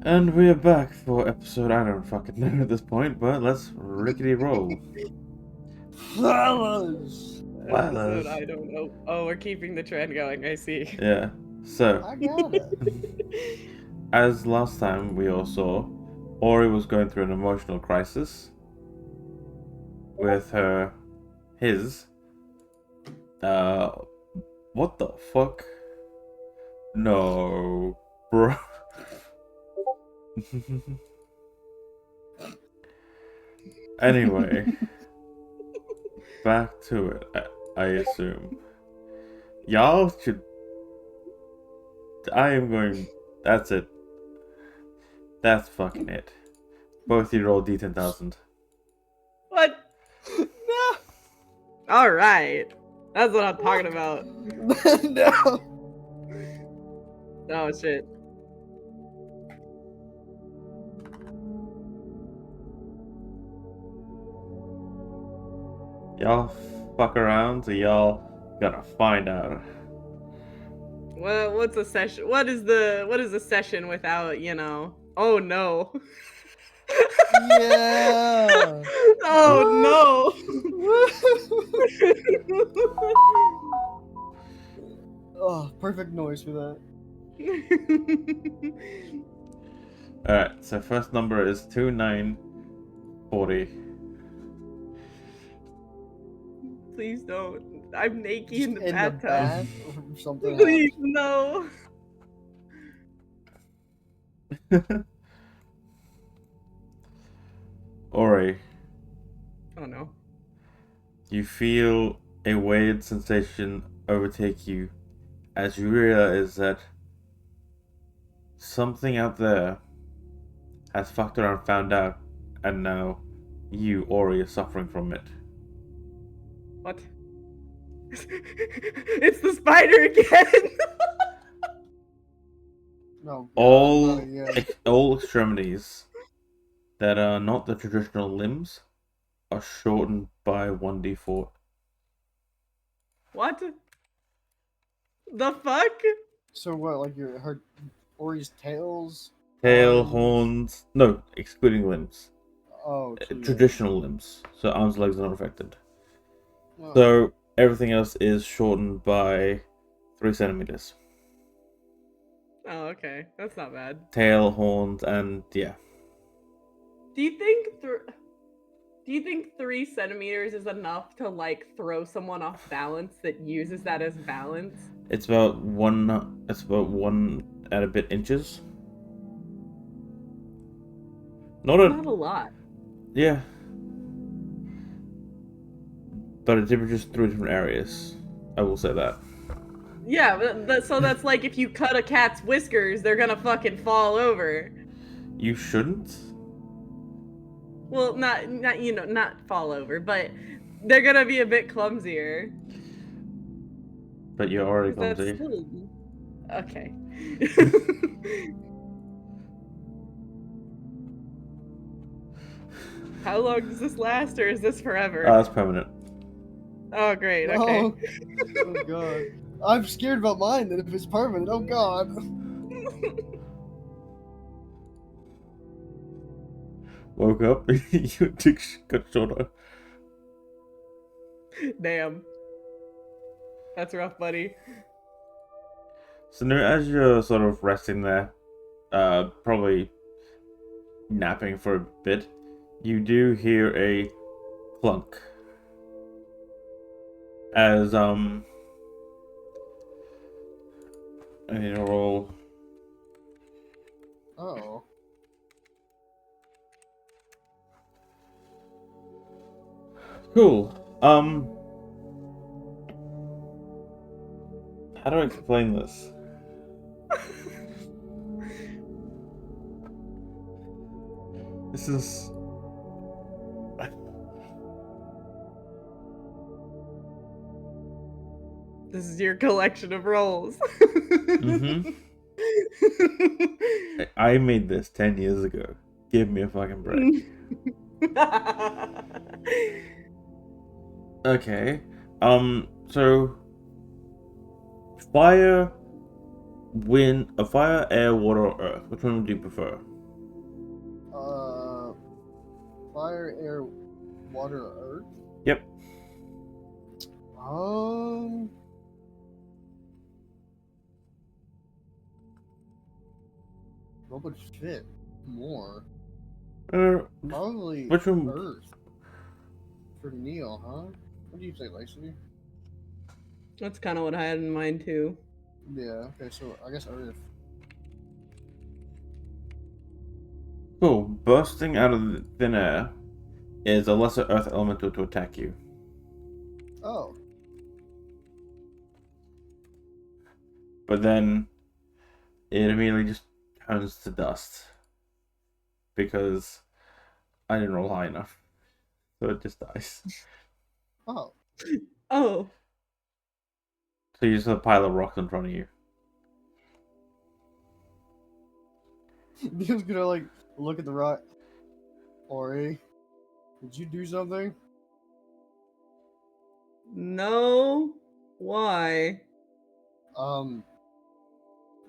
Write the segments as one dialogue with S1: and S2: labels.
S1: And we're back for episode I don't fucking know at this point, but let's rickety roll.
S2: Fellas!
S3: Episode, I don't know. Oh, we're keeping the trend going, I see.
S1: Yeah. So,
S2: I got it.
S1: as last time we all saw, Ori was going through an emotional crisis with his, what the fuck? No, bro. Anyway, back to it, I assume. Y'all should. I am going. That's it. That's fucking it. Both you roll D10,000.
S3: What?
S2: No!
S3: Alright. That's what I'm talking about.
S2: No!
S3: Oh, shit.
S1: Y'all fuck around, so y'all gonna find out.
S3: Well, what's a session? What is a session without, Oh, no.
S2: Yeah!
S3: Oh,
S2: Oh, perfect noise for that.
S3: no.
S1: Alright, so first number is 2940.
S3: Please don't. I'm naked in the
S2: In the
S3: bathtub.
S2: bath or something
S3: Please,
S2: happens.
S3: no.
S1: Ori,
S3: Oh, no.
S1: you feel a weird sensation overtake you as you realize that something out there has fucked around, found out, and now you, Ori, are suffering from it.
S3: What? It's the spider again.
S2: No,
S1: All,
S2: not again.
S1: all extremities that are not the traditional limbs are shortened by 1d4.
S3: What? The fuck?
S2: So what, like her Ori's tails?
S1: Tail,
S2: Arms?
S1: horns, no, excluding limbs.
S2: Oh, two
S1: Traditional limbs. So arms, legs are not affected.
S2: Oh.
S1: So everything else is shortened by 3 centimeters.
S3: Oh, okay. That's not bad.
S1: Tail, horns, and yeah.
S3: Do you think 3 centimeters is enough to like throw someone off balance that uses that as balance?
S1: It's about one. It's about 1 and a bit inches. Not
S3: Not a lot.
S1: Yeah. But it differs through different areas. I will say that.
S3: Yeah, so that's like if you cut a cat's whiskers, they're gonna fucking fall over.
S1: You shouldn't.
S3: Well, not not fall over, but they're gonna be a bit clumsier.
S1: But you're already
S3: 'Cause that's
S1: clumsy.
S3: still okay. How long does this last, or is this forever?
S1: That's permanent.
S3: Oh, great. Okay.
S2: Oh. Oh god. I'm scared about mine then if it's permanent. Oh god.
S1: Woke up, your dick got shorter.
S3: Damn. That's rough, buddy.
S1: So now, as you're sort of resting there, probably napping for a bit, you do hear a clunk. As I need to roll.
S2: Oh.
S1: Cool. How do I explain this? This is.
S3: This is your collection of rolls.
S1: Mm-hmm. I made this 10 years ago. Give me a fucking break. Okay. So fire Wind, a fire, air, water, or earth. Which one would you prefer?
S2: Fire, air, water, earth.
S1: Yep.
S2: What would fit more? Probably
S1: Which one?
S2: earth. For Neil, huh? What do you think, Lacey?
S3: That's kind of what I had in mind too.
S2: Yeah. Okay. So I guess earth.
S1: Cool. Bursting out of the thin air is a lesser earth elemental to attack you.
S2: Oh.
S1: But then it immediately just turns to dust. Because I didn't roll high enough. So it just dies.
S2: Oh.
S3: Oh.
S1: So you just have a pile of rocks in front of you.
S2: Neil's gonna like look at the rock. Ori, did you do something?
S3: No. Why?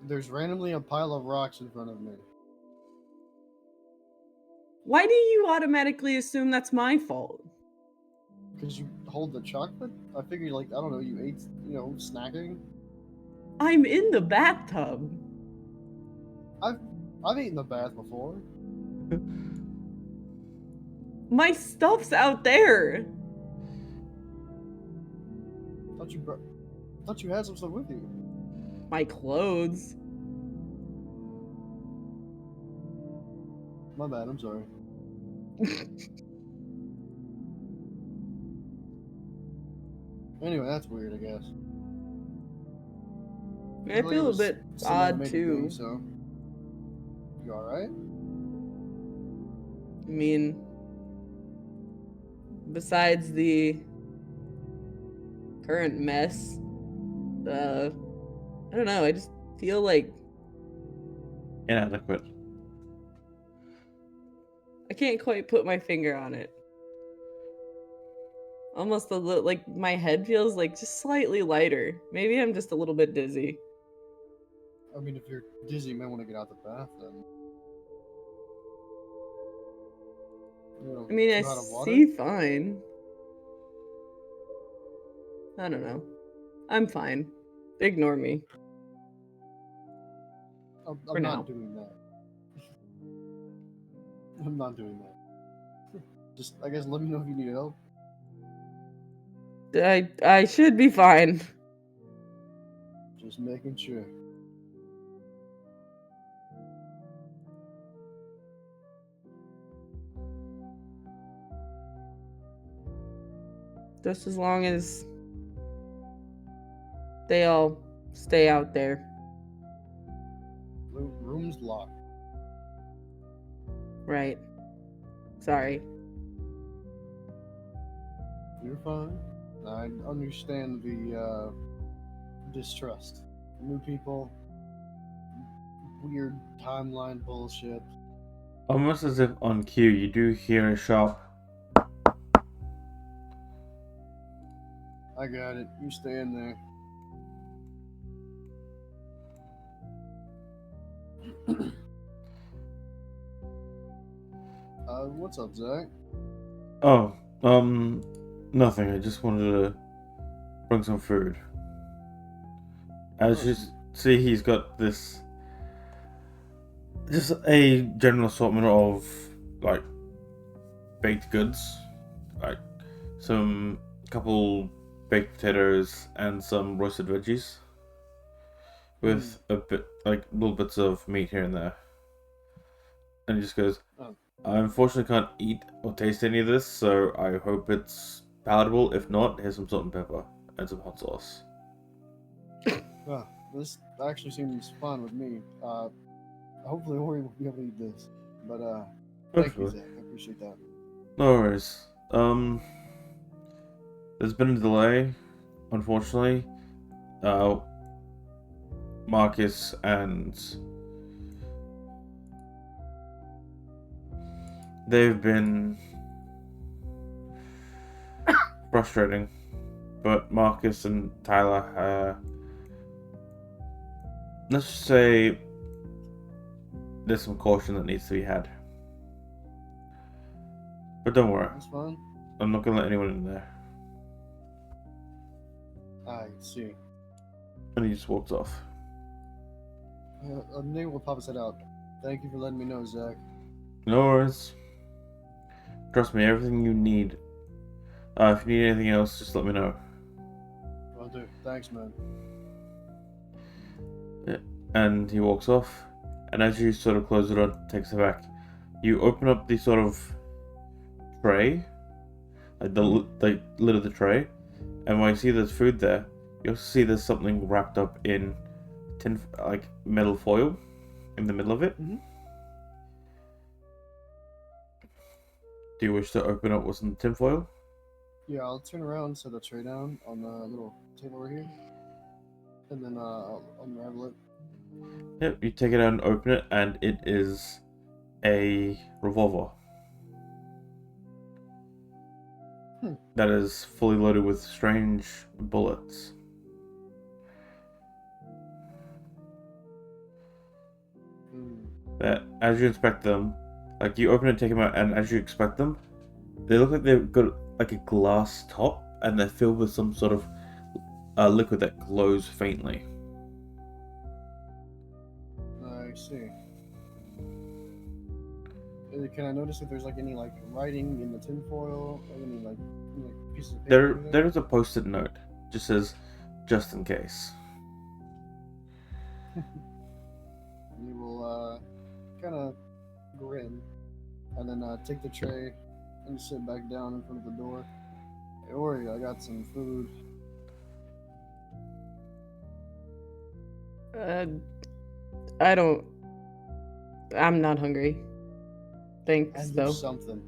S2: There's randomly a pile of rocks in front of me.
S3: Why do you automatically assume that's my fault?
S2: Because you hold the chocolate? I figured, like, I don't know, you ate, snacking?
S3: I'm in the bathtub.
S2: I've eaten the bath before.
S3: My stuff's out there.
S2: Thought you had some stuff with you.
S3: My clothes.
S2: My bad, I'm sorry. Anyway, that's weird, I guess.
S3: I feel a bit odd too.
S2: So, you alright?
S3: I mean, besides the current mess, I don't know, I just feel like
S1: Inadequate.
S3: I can't quite put my finger on it. Almost a little, like my head feels like just slightly lighter. Maybe I'm just a little bit dizzy.
S2: I mean, if you're dizzy, you might want to get out the bath then.
S3: I mean, I
S2: too hot of water?
S3: see fine. I don't know. I'm fine. Ignore me.
S2: I'm
S3: For now.
S2: not doing that. I'm not doing that. Just, I guess, let me know if you need help.
S3: I should be fine.
S2: Just making sure.
S3: Just as long as they all stay out there.
S2: Room's locked.
S3: Right. Sorry.
S2: You're fine. I understand the distrust. New people, weird timeline bullshit.
S1: Almost as if on cue, you do hear a sharp.
S2: I got it. You stay in there. What's up, Zach?
S1: Oh, nothing. I just wanted to bring some food. As you see, he's got this. Just a general assortment of, like, baked goods. Like, some couple baked potatoes and some roasted veggies. With a bit, like, little bits of meat here and there. And he just goes, I unfortunately can't eat or taste any of this, so I hope it's palatable. If not, here's some salt and pepper and some hot sauce.
S2: This actually seems fun with me. Hopefully Ori will be able to eat this. But, thank you, Zach. I appreciate that.
S1: No worries. There's been a delay, unfortunately. Marcus and they've been frustrating, but Marcus and Tyler let's just say there's some caution that needs to be had. But don't worry,
S2: That's fine.
S1: I'm not gonna let anyone in there.
S2: I see.
S1: And he just walks off.
S2: Nate will pop his head out. Thank you for letting me know, Zach.
S1: No worries. Trust me, everything you need. If you need anything else, just let me know.
S2: Will do. Thanks, man.
S1: Yeah. And he walks off. And as you sort of close the door, takes it back, you open up the sort of tray, like the lid of the tray, and when you see there's food there, you also see there's something wrapped up in tin, like metal foil, in the middle of it.
S2: Mm-hmm.
S1: Do you wish to open up what's in the tin foil?
S2: Yeah, I'll turn around, set the tray down on the little table over here, and then I'll unravel it.
S1: Yep, you take it out and open it, and it is a revolver. That is fully loaded with strange bullets. That, as you inspect them, like you open it, take them out, and as you inspect them, they look like they've got like a glass top, and they're filled with some sort of liquid that glows faintly.
S2: I see. Can I notice if there's like any like writing in the tinfoil or any like pieces of paper?
S1: There is a post-it note, just says, "Just in case."
S2: You will kind of grin, and then take the tray and sit back down in front of the door. Hey, Ori, I got some food.
S3: I'm not hungry. Thanks,
S2: And
S3: though.
S2: something.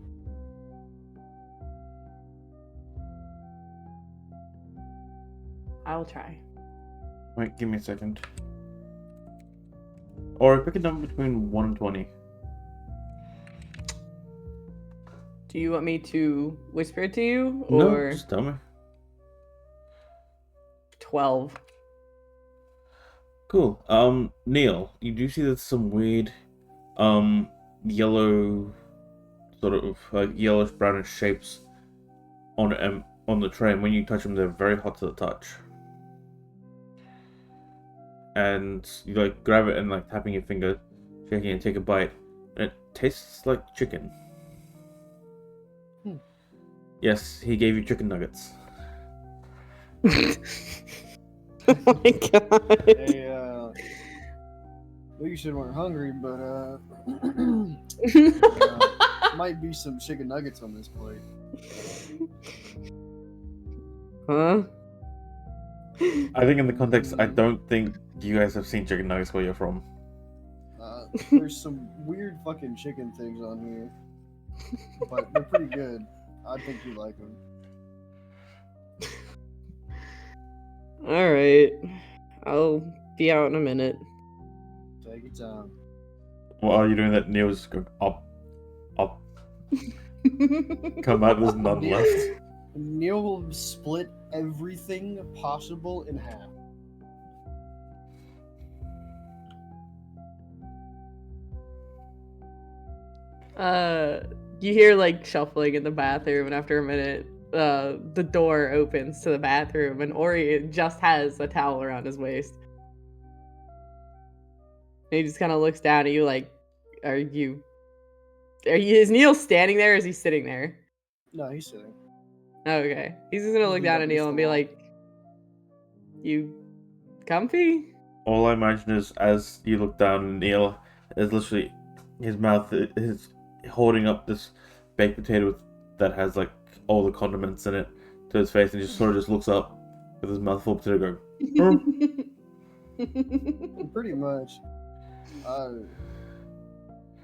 S3: I'll try.
S1: Wait, give me a second. Or pick a number between 1 and 20.
S3: Do you want me to whisper it to you,
S1: No,
S3: or
S1: just tell me.
S3: 12?
S1: Cool. Neil, you do see that some weird, yellow, sort of like yellowish brownish shapes on the tray, and when you touch them, they're very hot to the touch. And you like grab it and like tapping your finger, shaking it, and take a bite, and it tastes like chicken. Yes, he gave you chicken nuggets.
S3: Oh my god.
S2: Hey, well, you said weren't hungry, but might be some chicken nuggets on this plate.
S3: Huh?
S1: I think in the context, I don't think you guys have seen chicken nuggets where you're from.
S2: There's some weird fucking chicken things on here, but they're pretty good. I think you like them.
S3: Alright. I'll be out in a minute.
S2: Take your time.
S1: While are you doing that? Neil's just going up. Come out, there's none left.
S2: Neil will split everything possible in half.
S3: You hear like shuffling in the bathroom, and after a minute, the door opens to the bathroom, and Ori just has a towel around his waist. And he just kind of looks down at you like, is Neil standing there, or is he sitting there?
S2: No, he's sitting.
S3: Okay. He's just gonna look
S2: He's
S3: down
S2: up
S3: at Neil
S2: against
S3: and
S2: the
S3: be
S2: wall.
S3: like, "You comfy?"
S1: All I imagine is as you look down, Neil is literally his mouth is holding up this baked potato that has like all the condiments in it to his face, and just sort of just looks up with his mouth full of potato, going,
S2: Pretty much.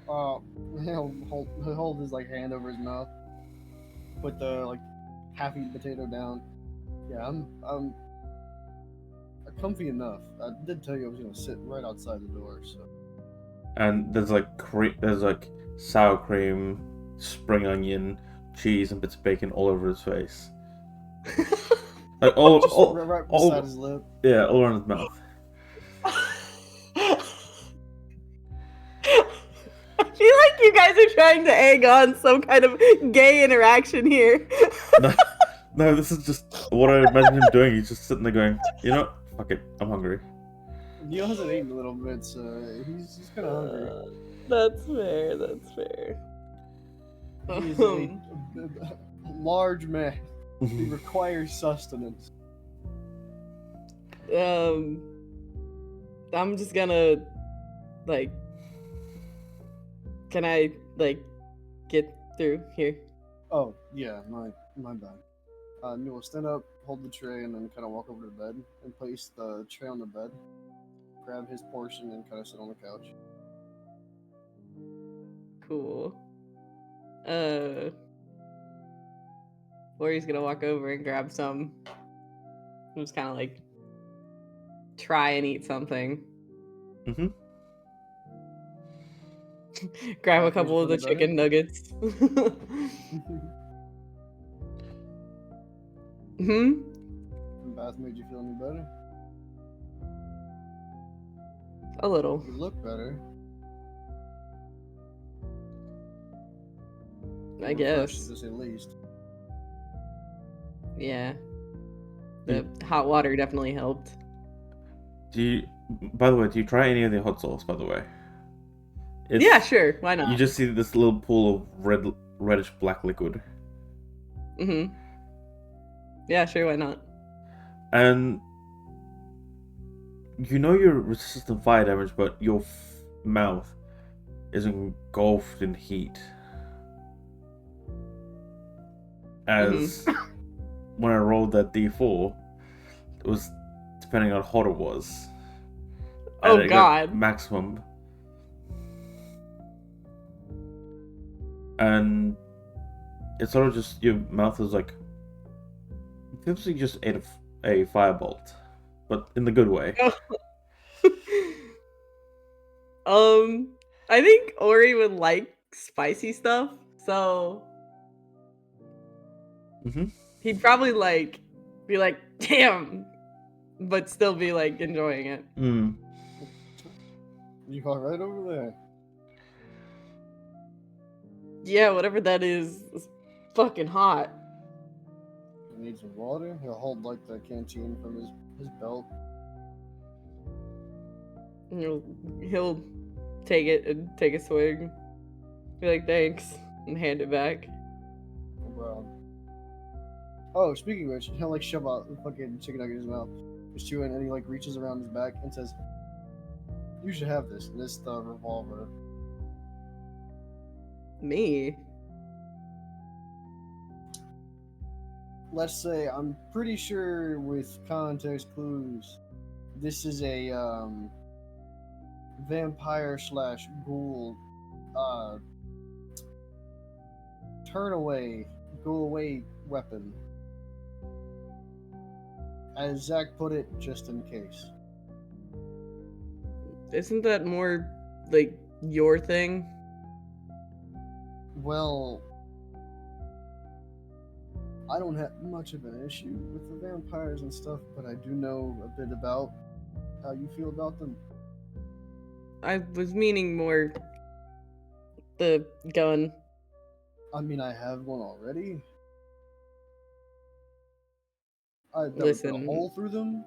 S2: He'll hold his like hand over his mouth, put the like half-eaten potato down. Yeah, I'm comfy enough. I did tell you I was gonna sit right outside the door, so.
S1: and there's like sour cream, spring onion, cheese, and bits of bacon all over his face. Like
S2: Just right beside his lip.
S1: yeah, all around his mouth.
S3: guys are trying to egg on some kind of gay interaction here.
S1: No, no, this is just what I imagine him doing. He's just sitting there going, you know, fuck it, I'm hungry.
S2: Neil hasn't eaten a little bit, so he's kind of hungry.
S3: That's fair. That's fair.
S2: He's a large man. He requires sustenance.
S3: I'm just gonna like. Can I get through here?
S2: Oh yeah, my bad. Neil will stand up, hold the tray, and then kind of walk over to the bed and place the tray on the bed. Grab his portion and kind of sit on the couch.
S3: Cool. Lori's gonna walk over and grab some. Just kind of like try and eat something.
S1: Mm-hmm.
S3: Grab a couple of the chicken nuggets. Hmm?
S2: The bath made you feel any better?
S3: A little.
S2: You look better.
S3: I
S2: Refreshed,
S3: guess.
S2: to say the least.
S3: Yeah. The hot water definitely helped.
S1: By the way, do you try any of the hot sauce, by the way?
S3: Yeah, sure. Why not?
S1: You just see this little pool of reddish black liquid.
S3: Mm-hmm. Yeah, sure, why not?
S1: And you know you're resistant fire damage, but your mouth is engulfed in heat. As when I rolled that D4, it was depending on how hot it was.
S3: Oh
S1: and it
S3: god.
S1: got maximum. And it's sort of just your mouth is like it feels like you just ate a firebolt, but in the good way.
S3: I think Ori would like spicy stuff, so he'd probably be like, damn, but still be like enjoying it.
S2: You got right over there.
S3: Yeah, whatever that is fucking hot.
S2: You need some water? He'll hold like the canteen from his belt.
S3: He'll take it and take a swig. Be like, thanks, and hand it back.
S2: Wow. Oh, speaking of which, he'll like shove out the fucking chicken nugget in his mouth. He's chewing and he like reaches around his back and says, "You should have this." And it's the revolver.
S3: Me?
S2: Let's say I'm pretty sure with context clues, this is a vampire / ghoul go away weapon. As Zach put it, just in case.
S3: Isn't that more like your thing?
S2: Well, I don't have much of an issue with the vampires and stuff, but I do know a bit about how you feel about them.
S3: I was meaning more the gun.
S2: I mean, I have one already. I would put a
S3: Listen.
S2: hole through them.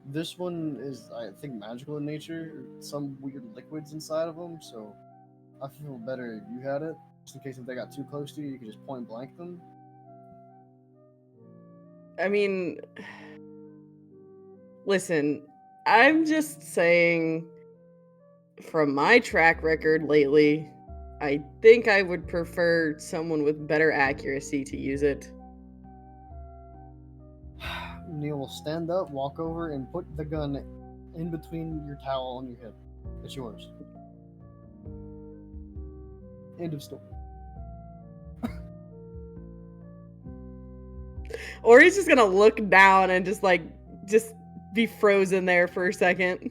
S2: This one is, I think, magical in nature. Some weird liquids inside of them, so I feel better if you had it. Just in case if they got too close to you, you could just point blank them.
S3: I mean, listen, I'm just saying from my track record lately, I think I would prefer someone with better accuracy to use it.
S2: Neil will stand up, walk over, and put the gun in between your towel on your hip. It's yours. End of story.
S3: Or he's just gonna look down and just be frozen there for a second.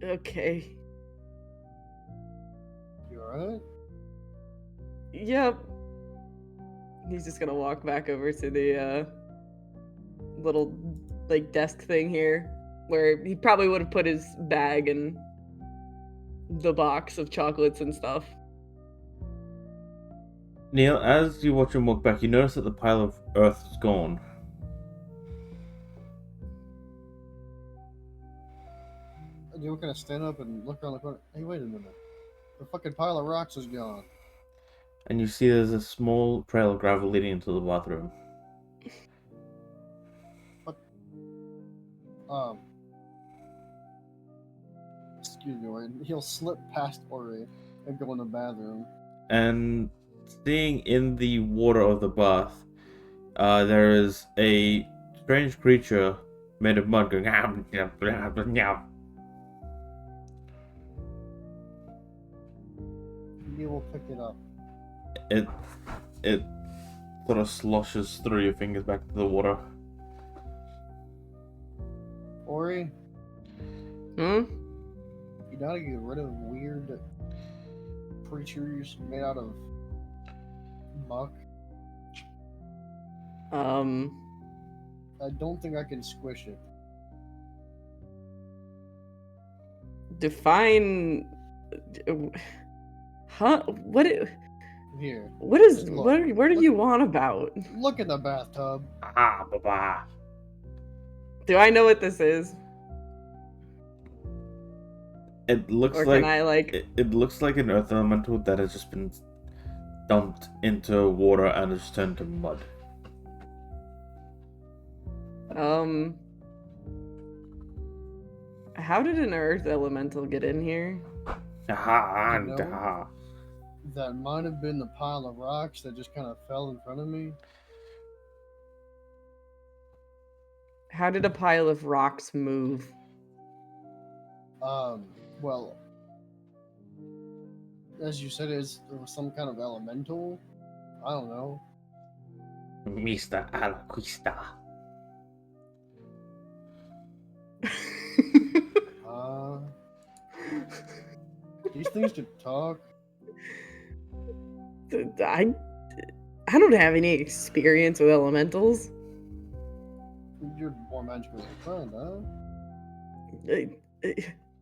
S3: Okay.
S2: You alright?
S3: Yep. He's just gonna walk back over to the little like desk thing here where he probably would have put his bag and the box of chocolates and stuff.
S1: Neil, as you watch him walk back, you notice that the pile of earth is gone.
S2: And you're gonna stand up and look around the corner. Hey, wait a minute. The fucking pile of rocks is gone.
S1: And you see there's a small trail of gravel leading into the bathroom.
S2: Excuse me, Ori. He'll slip past Ori and go in the bathroom.
S1: And seeing in the water of the bath, there is a strange creature made of mud going.
S2: He will pick it up.
S1: It sort of sloshes through your fingers back to the water.
S2: Ori,
S3: Hmm?
S2: you gotta get rid of weird creatures made out of muck. I don't think I can squish it.
S3: Define. Huh? What?
S2: Here,
S3: What is?
S2: just look.
S3: What are
S2: Look-
S3: you on about?
S2: Look in the bathtub.
S1: Ah, baba.
S3: Do I know what this is,
S1: It looks
S3: or
S1: like
S3: can I like?
S1: it looks like an earth elemental that has just been dumped into water and has turned to mud.
S3: How did an earth elemental get in here?
S1: Ah,
S2: You know? That might have been the pile of rocks that just kind of fell in front of me.
S3: How did a pile of rocks move?
S2: Well, as you said, it was some kind of elemental. I don't know.
S1: Mr. Alaquista.
S2: These things could talk.
S3: I don't have any experience with elementals.
S2: You're more magical than a friend, huh?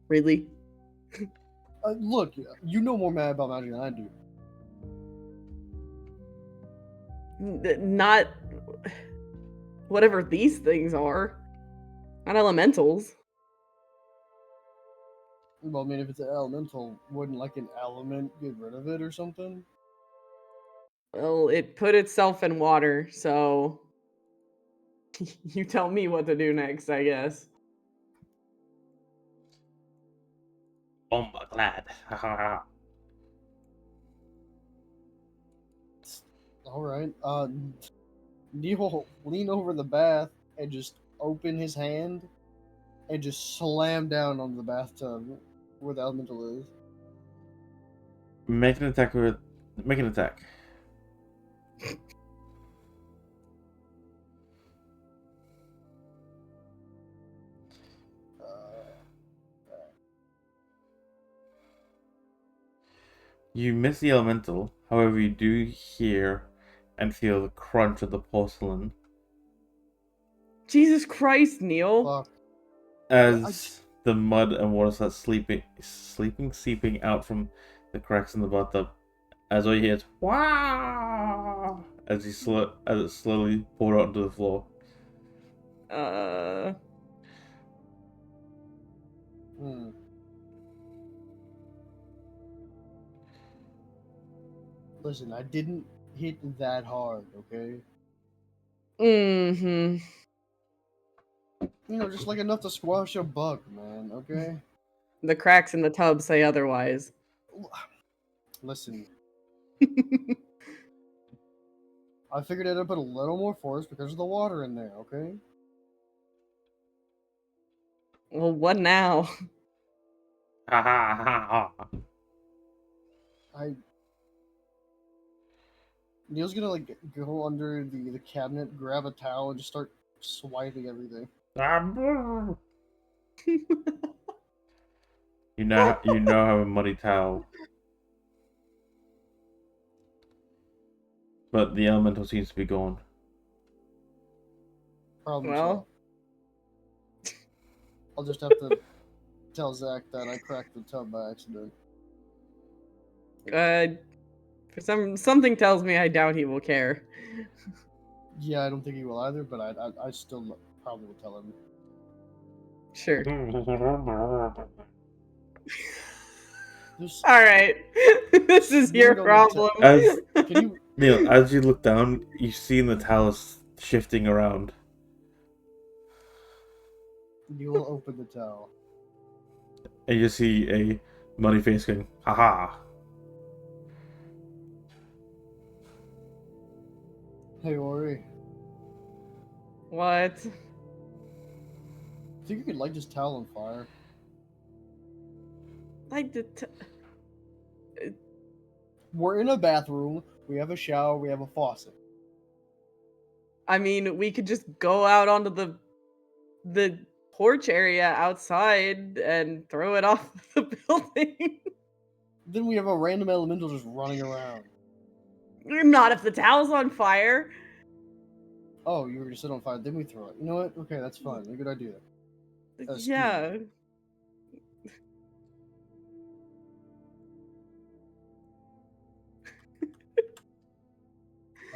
S3: Really?
S2: Look, you know more about magic than I do.
S3: Not whatever these things are. Not elementals.
S2: Well, I mean, if it's an elemental, wouldn't like an element get rid of it or something?
S3: Well, it put itself in water, so you tell me what to do next, I guess.
S1: Bomba glad.
S2: All right. Neil lean over the bath and just open his hand and just slam down on the bathtub where the elemental is.
S1: Make an attack with. Make an attack. You miss the elemental, however, you do hear and feel the crunch of the porcelain
S3: Jesus Christ, Neil.
S2: Fuck.
S1: as the mud and water starts seeping out from the cracks in the bathtub. As all you hear is "Wow!" as it slowly poured out onto the floor.
S2: Hmm. Listen, I didn't hit that hard, okay?
S3: Mm-hmm.
S2: You know, just like enough to squash a bug, man, okay?
S3: The cracks in the tub say otherwise.
S2: Listen, I figured I'd put a little more force because of the water in there, okay?
S3: Well, what now?
S1: Ha ha ha ha.
S2: Neil's gonna like go under the cabinet, grab a towel, and just start swiping everything.
S1: You now have a muddy towel. But the elemental seems to be gone.
S2: Problem
S3: Well.
S2: solved. I'll just have to tell Zach that I cracked the tub by accident.
S3: For something tells me I doubt he will care.
S2: Yeah, I don't think he will either, but I still probably will tell him.
S3: Sure.
S2: Just,
S3: All right. This is your
S2: Lean on the
S3: problem.
S1: As
S2: can you?
S1: Neil, as you look down, you see the towels shifting around.
S2: You will open the towel.
S1: And you see a muddy face going, haha.
S2: Hey, Ori.
S3: What?
S2: Think you could light this towel on fire?
S3: Like the
S2: We're in a bathroom. We have a shower. We have a faucet.
S3: I mean, we could just go out onto the porch area outside and throw it off the building.
S2: Then we have a random elemental just running around.
S3: Not if the towel's on fire.
S2: Oh, you were gonna set on fire. Then we throw it. You know what? Okay, that's fine. A good idea.
S3: Yeah.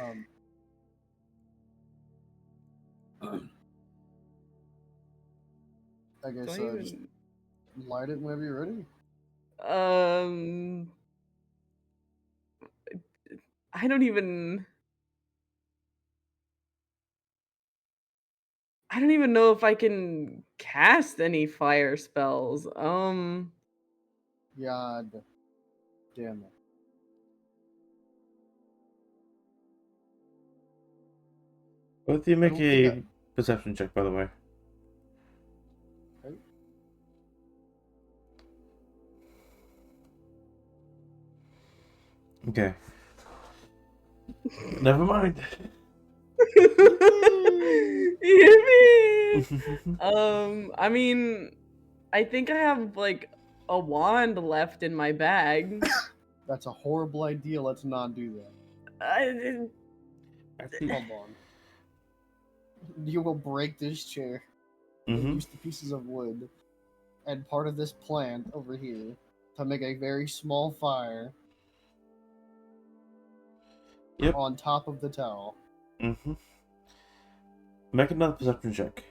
S2: Um. I guess
S3: Don't
S2: just
S3: even.
S2: light it whenever you're ready.
S3: Um. I don't even. I don't even know if I can cast any fire spells.
S2: God damn it.
S1: Both of you make
S2: don't think
S1: a perception check, by the way.
S2: Okay.
S1: Okay. Never mind.
S3: Yippee! I mean, I think I have like a wand left in my bag.
S2: That's a horrible idea. Let's not do that.
S1: Actually,
S2: Hold on. You will break this chair and use the pieces of wood and part of this plant over here to make a very small fire
S1: Yep.
S2: on top of the towel.
S1: Make another perception check.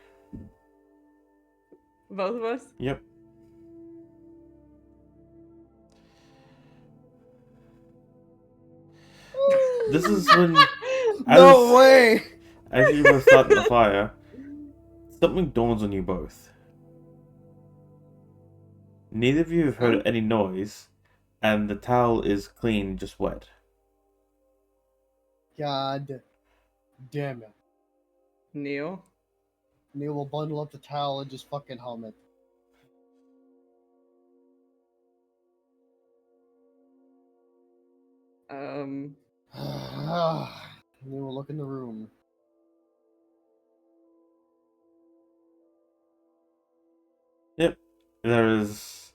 S3: Both of us?
S1: Yep. This is when,
S2: No way!
S1: as you were starting the fire, something dawns on you both. Neither of you have heard any noise, and the towel is clean, just wet.
S2: God damn it.
S3: Neil?
S2: Neil will bundle up the towel and just fucking hum it. Neil will look in the room.
S1: Yep. There is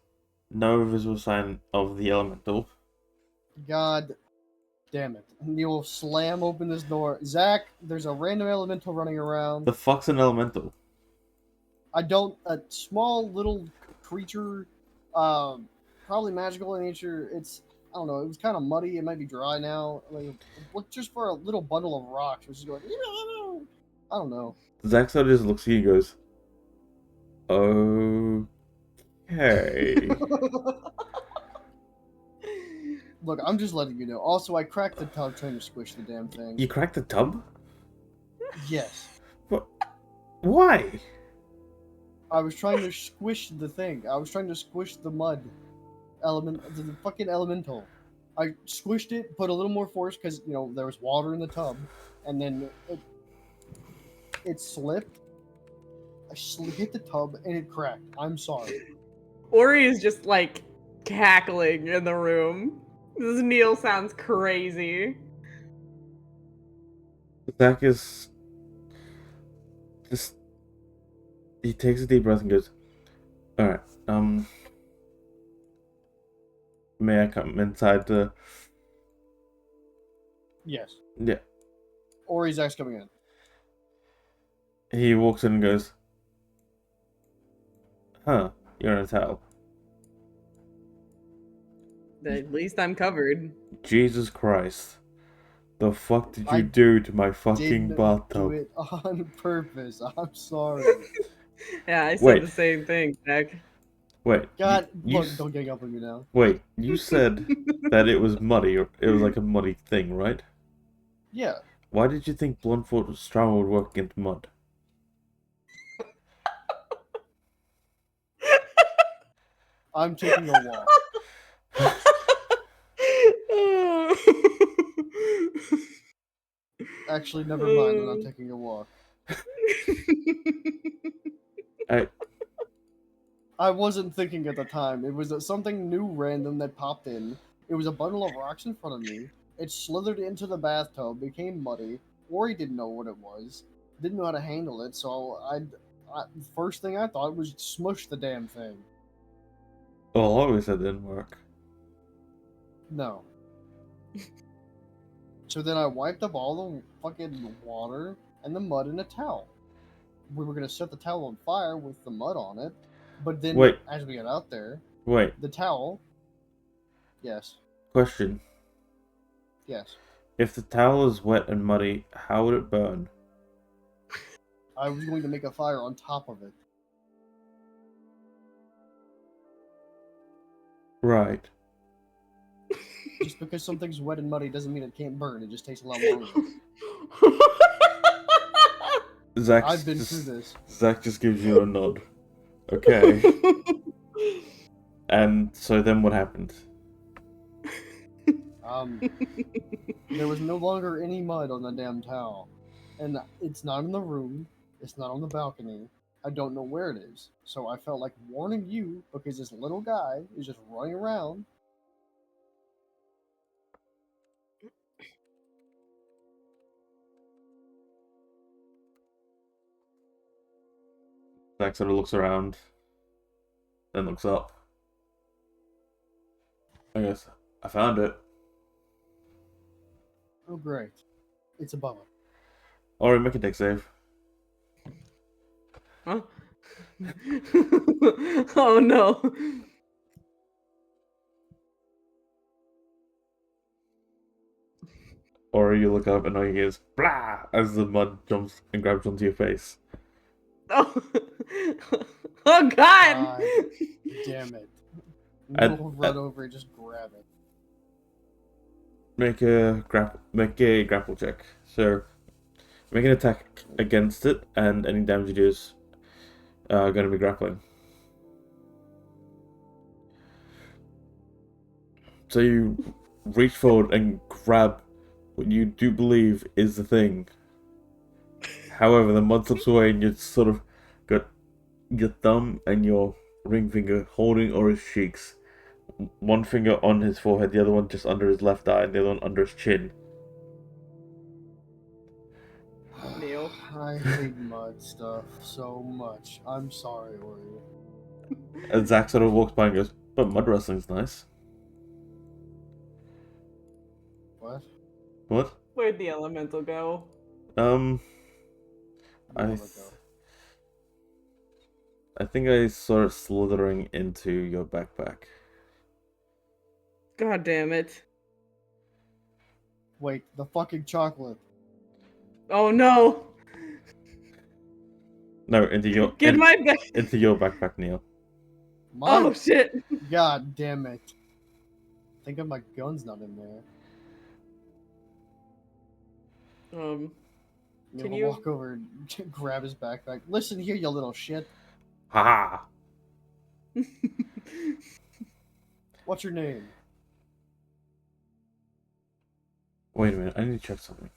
S1: no visible sign of the elemental.
S2: God damn it. Neil will slam open this door. Zach, there's a random elemental running around.
S1: The fuck's an elemental?
S2: A small little creature, probably magical in nature. I don't know, it was kind of muddy. It might be dry now. Like, look just for a little bundle of rocks, which is going, I don't know.
S1: Zack sort of just looks at you and goes, okay.
S2: Look, I'm just letting you know. Also, I cracked the tub trying to squish the damn thing.
S1: You cracked the tub?
S2: Yes.
S1: What? Why?
S2: I was trying to squish the thing. I was trying to squish the mud element, the fucking elemental. I squished it, put a little more force because there was water in the tub, and then it slipped. I hit the tub and it cracked. I'm sorry.
S3: Ori is just like cackling in the room. This Neil sounds crazy.
S1: Zack is just. He takes a deep breath and goes, alright, may I come inside to.
S2: Yes.
S1: Yeah.
S2: Or Zach's coming in.
S1: He walks in and goes, "Huh, you're in a towel.
S3: At least I'm covered.
S1: Jesus Christ. The fuck did you
S2: I
S1: do to my fucking
S2: Didn't do
S1: bathtub?"
S2: it on purpose. I'm sorry.
S3: Yeah, I said
S1: Wait,
S3: the same thing, Jack.
S1: wait.
S2: God, look, don't gang up on me now.
S1: Wait, you said that it was muddy, or it was like a muddy thing, right?
S2: Yeah,
S1: Why did you think blunt force trauma would work against mud?
S2: I'm taking a walk. Actually, never mind. I'm not taking a walk.
S1: I,
S2: I wasn't thinking at the time. It was something new, random that popped in. It was a bundle of rocks in front of me. It slithered into the bathtub, became muddy. Ori didn't know what it was, didn't know how to handle it. So first thing I thought was smush the damn thing.
S1: well, obviously that didn't work.
S2: No. So then I wiped up all the fucking water and the mud in a towel. We were gonna set the towel on fire with the mud on it, but then
S1: Wait,
S2: as we got out there,
S1: wait.
S2: the towel. Yes,
S1: Question.
S2: yes.
S1: If the towel is wet and muddy, how would it burn?
S2: I was going to make a fire on top of it.
S1: Right.
S2: Just because something's wet and muddy doesn't mean it can't burn. It just takes a lot longer. I've been through this.
S1: Zach just gives you a nod. Okay. And so then what happened?
S2: There was no longer any mud on the damn towel, and it's not in the room. It's not on the balcony. I don't know where it is. So I felt like warning you because this little guy is just running around.
S1: Zach sort of looks around, then looks up. I guess I found it.
S2: Oh, great. It's above him.
S1: Alright, make a deck save.
S3: Huh? Oh no.
S1: Or you look up and all you hear is blah as the mud jumps and grabs onto your face.
S3: Oh, oh God!
S2: Damn it.
S1: And-
S2: We'll run over and just grab it.
S1: Make a grapple check. So make an attack against it, and any damage you do is going to be grappling. So you reach forward and grab what you do believe is the thing. However, the mud slips away, and you sort of got your thumb and your ring finger holding Ori's cheeks. One finger on his forehead, the other one just under his left eye, and the other one under his chin.
S3: Neil.
S2: I hate mud stuff so much. I'm sorry, Ori.
S1: And Zach sort of walks by and goes, "But mud wrestling's nice."
S2: What?
S1: What?
S3: Where'd the elemental go?
S2: Where'd
S1: I
S2: it go?
S1: I think I saw it slithering into your backpack.
S3: God damn it.
S2: Wait, the fucking chocolate.
S3: Oh no.
S1: No, into your
S3: Get my back.
S1: into your backpack, Neil.
S2: My
S3: Oh shit.
S2: God damn it. Think of my gun's not in there.
S3: Can
S2: We'll
S3: you-
S2: walk over and grab his backpack. Listen here, you little shit.
S1: Ha!
S2: What's your name?
S1: Wait a minute, I need to check something.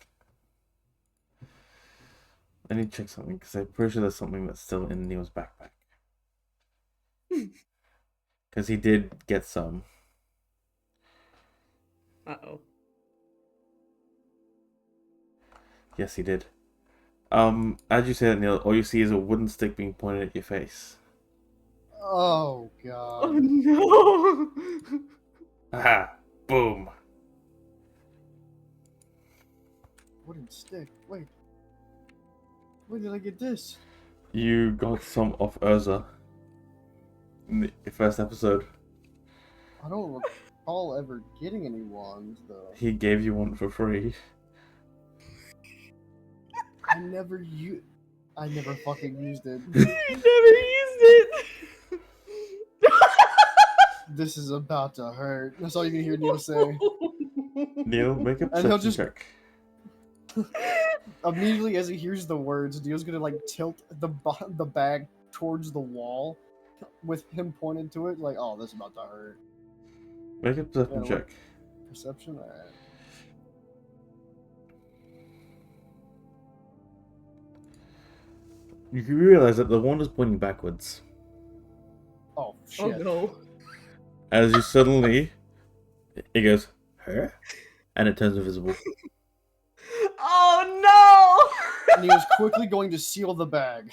S1: Because I'm pretty sure there's something that's still in Neil's backpack. Because he did get some.
S3: Uh-oh.
S1: Yes, he did. As you say that, Neil, all you see is a wooden stick being pointed at your face.
S2: Oh
S3: Oh
S2: God.
S3: no.
S1: Aha! Boom!
S2: Wooden stick. Wait. Where did I get this?
S1: You got some off Urza in the first episode.
S2: I don't recall ever getting any wands though.
S1: He gave you one for free.
S2: I never fucking used it.
S3: I never used it.
S2: This is about to hurt. That's all you can hear Neil say.
S1: Neil, make a
S2: And he'll
S1: perception
S2: just-
S1: check.
S2: Immediately as he hears the words, Neil's gonna like tilt the bag towards the wall, with him pointed to it, like, "Oh, this is about to hurt."
S1: Make a perception
S2: Yeah,
S1: check.
S2: Perception. Alright.
S1: You realize that the wand is pointing backwards.
S2: Oh
S3: Oh
S2: shit!
S3: no.
S1: As you suddenly, it goes, huh? And it turns invisible.
S3: Oh no!
S2: Neil's quickly going to seal the bag.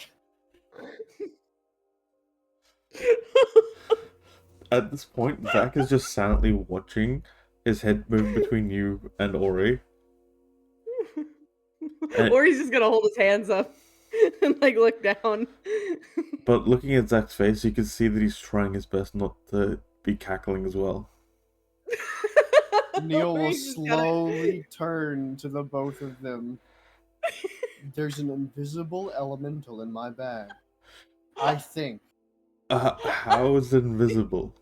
S1: At this point, Zach is just silently watching his head move between you and Ori.
S3: Or he's just gonna hold his hands up and like look down.
S1: But looking at Zach's face, you can see that he's trying his best not to be cackling as well.
S2: Neil
S3: Or
S2: will
S3: he's just
S2: slowly turn to the both of them. There's an invisible elemental in my bag. I think.
S1: How is it invisible?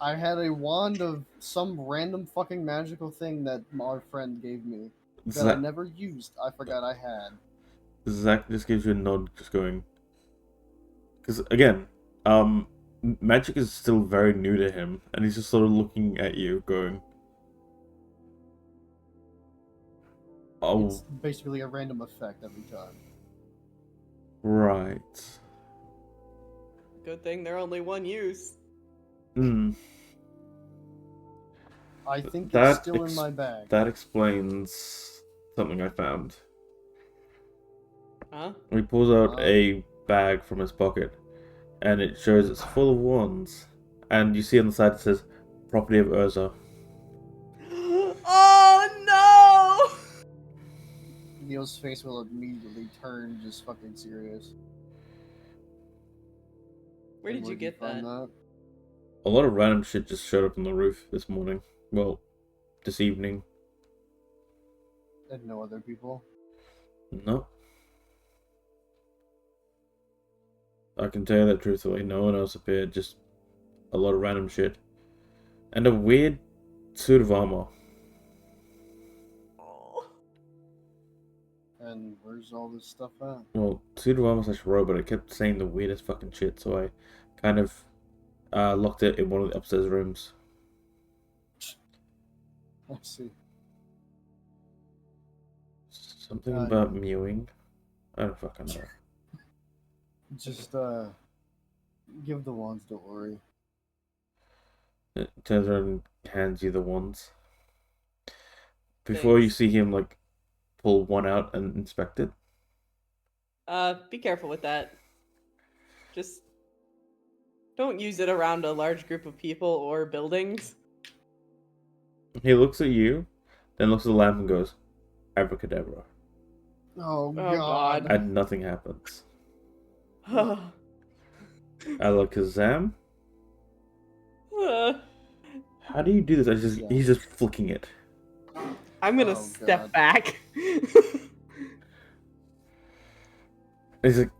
S2: I had a wand of some random fucking magical thing that our friend gave me that I
S1: Zach,
S2: never used. I forgot I had.
S1: Zach just gives you a nod, just going. Because again, magic is still very new to him, and he's just sort of looking at you, going, "Oh,
S2: It's basically a random effect every time.
S1: right."
S3: Good thing they're only one use.
S1: Hmm.
S2: I think
S1: That
S2: it's still in my bag.
S1: That explains something I found.
S3: Huh?
S1: He pulls out a bag from his pocket, and it shows it's full of wands. And you see on the side it says, "Property of Urza."
S3: Oh no!
S2: Neil's face will immediately turn just fucking serious.
S3: Where did you
S2: Where'd
S3: get
S2: find
S3: that?
S1: A lot of random shit just showed up on the roof this morning. Well, this evening.
S2: And no other people.
S1: No. I can tell you that truthfully, no one else appeared, just a lot of random shit. And a weird suit of armor.
S3: Oh.
S2: And where's all this stuff at?
S1: Well, suit of armor slash robot, it kept saying the weirdest fucking shit, so I kind of locked it in one of the upstairs rooms.
S2: Let's see.
S1: Something about mewing? I don't fucking know.
S2: Just give the wands to Ori.
S1: It turns around and hands you the wands. Before you
S3: Thanks.
S1: see him, like, pull one out and inspect it.
S3: Be careful with that. Just don't use it around a large group of people or buildings.
S1: He looks at you, then looks at the lamp and goes, "Abracadabra."
S2: Oh,
S3: Oh,
S2: God.
S3: God.
S1: And nothing happens. Alakazam? How do you do this? He's just flicking it.
S3: I'm gonna
S2: Oh,
S3: step
S2: God.
S3: back.
S1: He's like,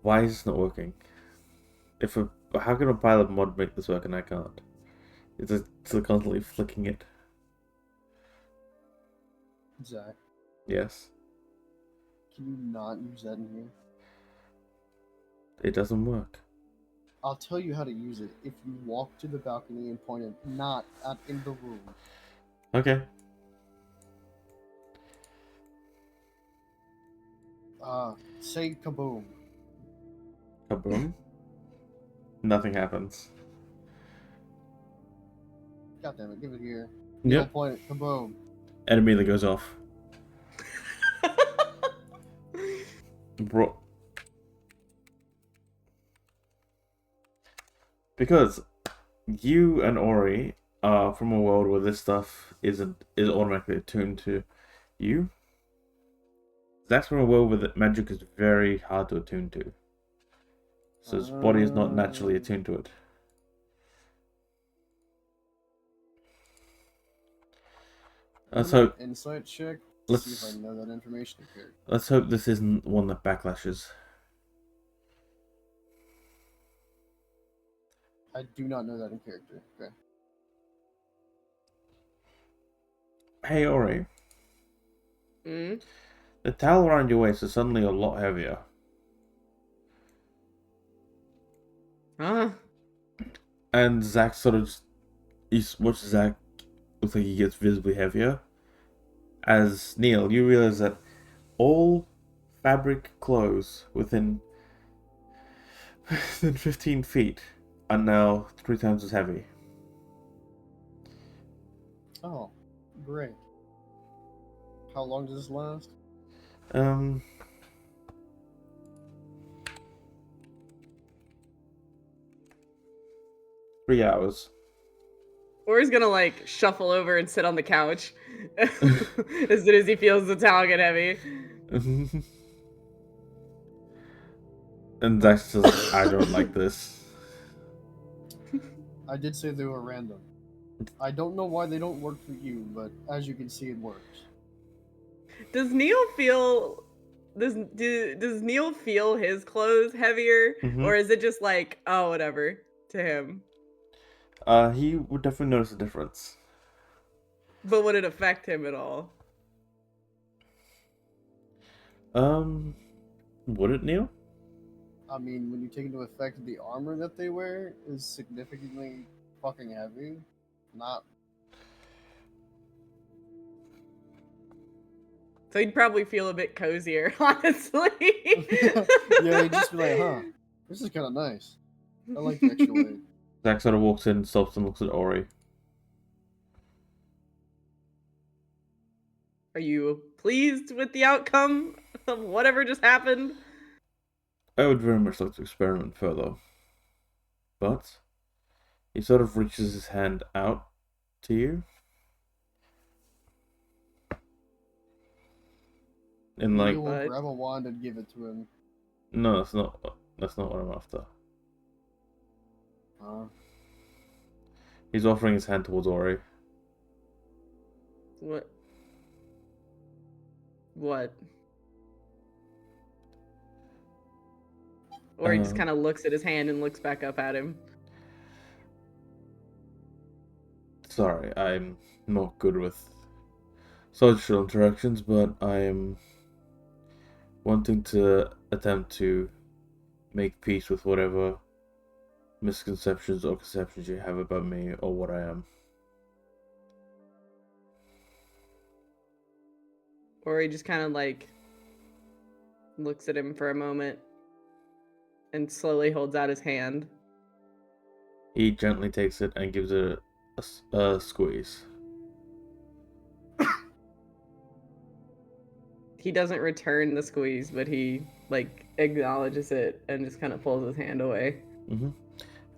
S1: why is this not working? How can a pilot mod make this work and I can't? It's just still constantly flicking it.
S2: Zach,
S1: Yes.
S2: can you not use that in here?
S1: It doesn't work.
S2: I'll tell you how to use it if you walk to the balcony and point it not at in the room.
S1: Okay.
S2: Say kaboom.
S1: Kaboom. Nothing happens.
S2: God damn it, give it here. You'll
S1: Yep.
S2: point it, kaboom.
S1: And immediately goes off. Bro. Because you and Ori are from a world where this stuff is automatically attuned to you. Zach's from a world where the magic is very hard to attune to. So his body is not naturally attuned to it. Let's hope.
S2: Insight check.
S1: Let's
S2: See if I know that information here.
S1: Let's hope this isn't one that backlashes.
S2: I do not know that in character. Okay.
S1: Hey Ori,
S3: Hmm?
S1: the towel around your waist is suddenly a lot heavier.
S3: Huh?
S1: And Zach sort of, you watch Zach looks like he gets visibly heavier. As Neil, you realize that all fabric clothes within 15 feet are now 3 times as heavy.
S2: Oh, great. How long does this last?
S1: 3 hours.
S3: Or he's gonna like shuffle over and sit on the couch as soon as he feels the towel get heavy.
S1: And Zach says, I don't like this.
S2: I did say they were random. I don't know why they don't work for you, but as you can see, it works.
S3: Does Neil feel does Neil feel his clothes heavier, or is it just like, oh, whatever to him?
S1: He would definitely notice a difference.
S3: But would it affect him at all?
S1: Would it, Neil?
S2: I mean, when you take into effect the armor that they wear is significantly fucking heavy. Not.
S3: So he'd probably feel a bit cozier, honestly.
S2: Yeah, he'd just be like, huh, this is kind of nice. I like the extra weight.
S1: Zach sort of walks in, stops, and looks at Ori.
S3: Are you pleased with the outcome of whatever just happened?
S1: I would very much like to experiment further. But he sort of reaches his hand out to you. And like,
S2: You will grab a wand and give it to him.
S1: no, that's not what I'm after. He's offering his hand towards Ori.
S3: What? What? Or he just kind of looks at his hand and looks back up at him.
S1: Sorry, I'm not good with social interactions, but I am wanting to attempt to make peace with whatever misconceptions or conceptions you have about me or what I am.
S3: Or he just kind of like looks at him for a moment and slowly holds out his hand.
S1: He gently takes it and gives it a squeeze.
S3: He doesn't return the squeeze, but he like acknowledges it and just kind of pulls his hand away.
S1: Mm-hmm.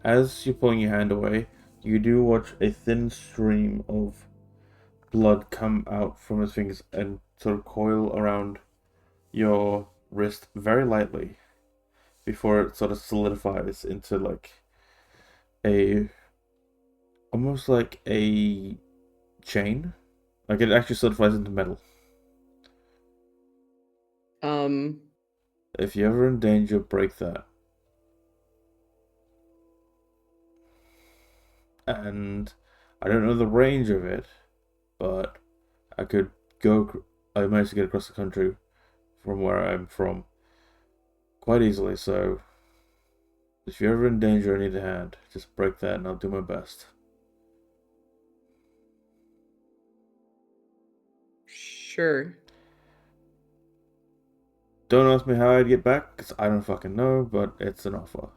S1: As you're pulling your hand away, you do watch a thin stream of blood come out from his fingers and sort of coil around your wrist very lightly before it sort of solidifies into like almost like a chain. Like it actually solidifies into metal. If you're ever in danger, break that. And I don't know the range of it, but I managed to get across the country from where I'm from quite easily, so if you're ever in danger and need a hand, just break that and I'll do my best.
S3: Sure.
S1: Don't ask me how I'd get back, because I don't fucking know, but it's an offer.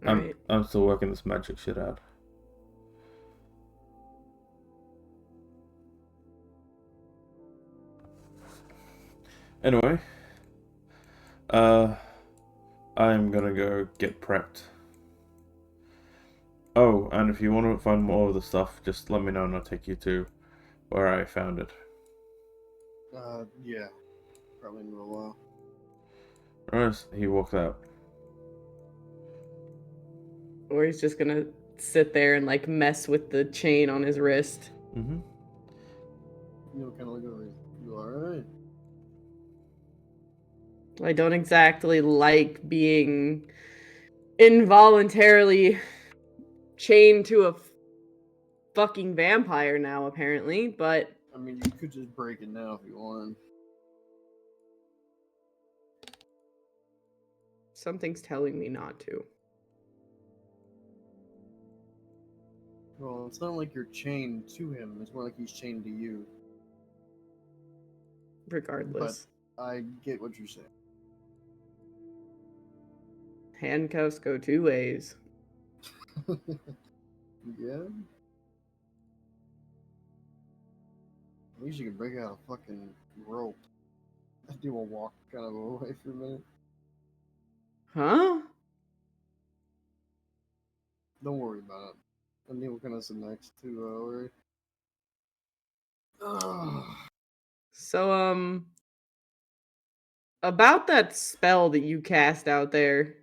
S1: I'm still working this magic shit out. Anyway, I'm gonna go get prepped. Oh, and if you want to find more of the stuff, just let me know and I'll take you to where I found it.
S2: Yeah, probably in a little while.
S1: Alright, he walks out.
S3: Or he's just gonna sit there and like mess with the chain on his wrist.
S1: Mm-hmm.
S2: Kind of look over. You all right?
S3: I don't exactly like being involuntarily chained to a fucking vampire now, apparently, but
S2: I mean, you could just break it now if you want.
S3: something's telling me not to.
S2: Well, it's not like you're chained to him. It's more like he's chained to you.
S3: Regardless.
S2: I get what you're saying.
S3: Handcuffs go two ways.
S2: Yeah? At least you can break out a fucking rope. I do a walk kind of away for a minute.
S3: Huh?
S2: Don't worry about it. I knew what kind of sit next to worry.
S3: So, about that spell that you cast out there,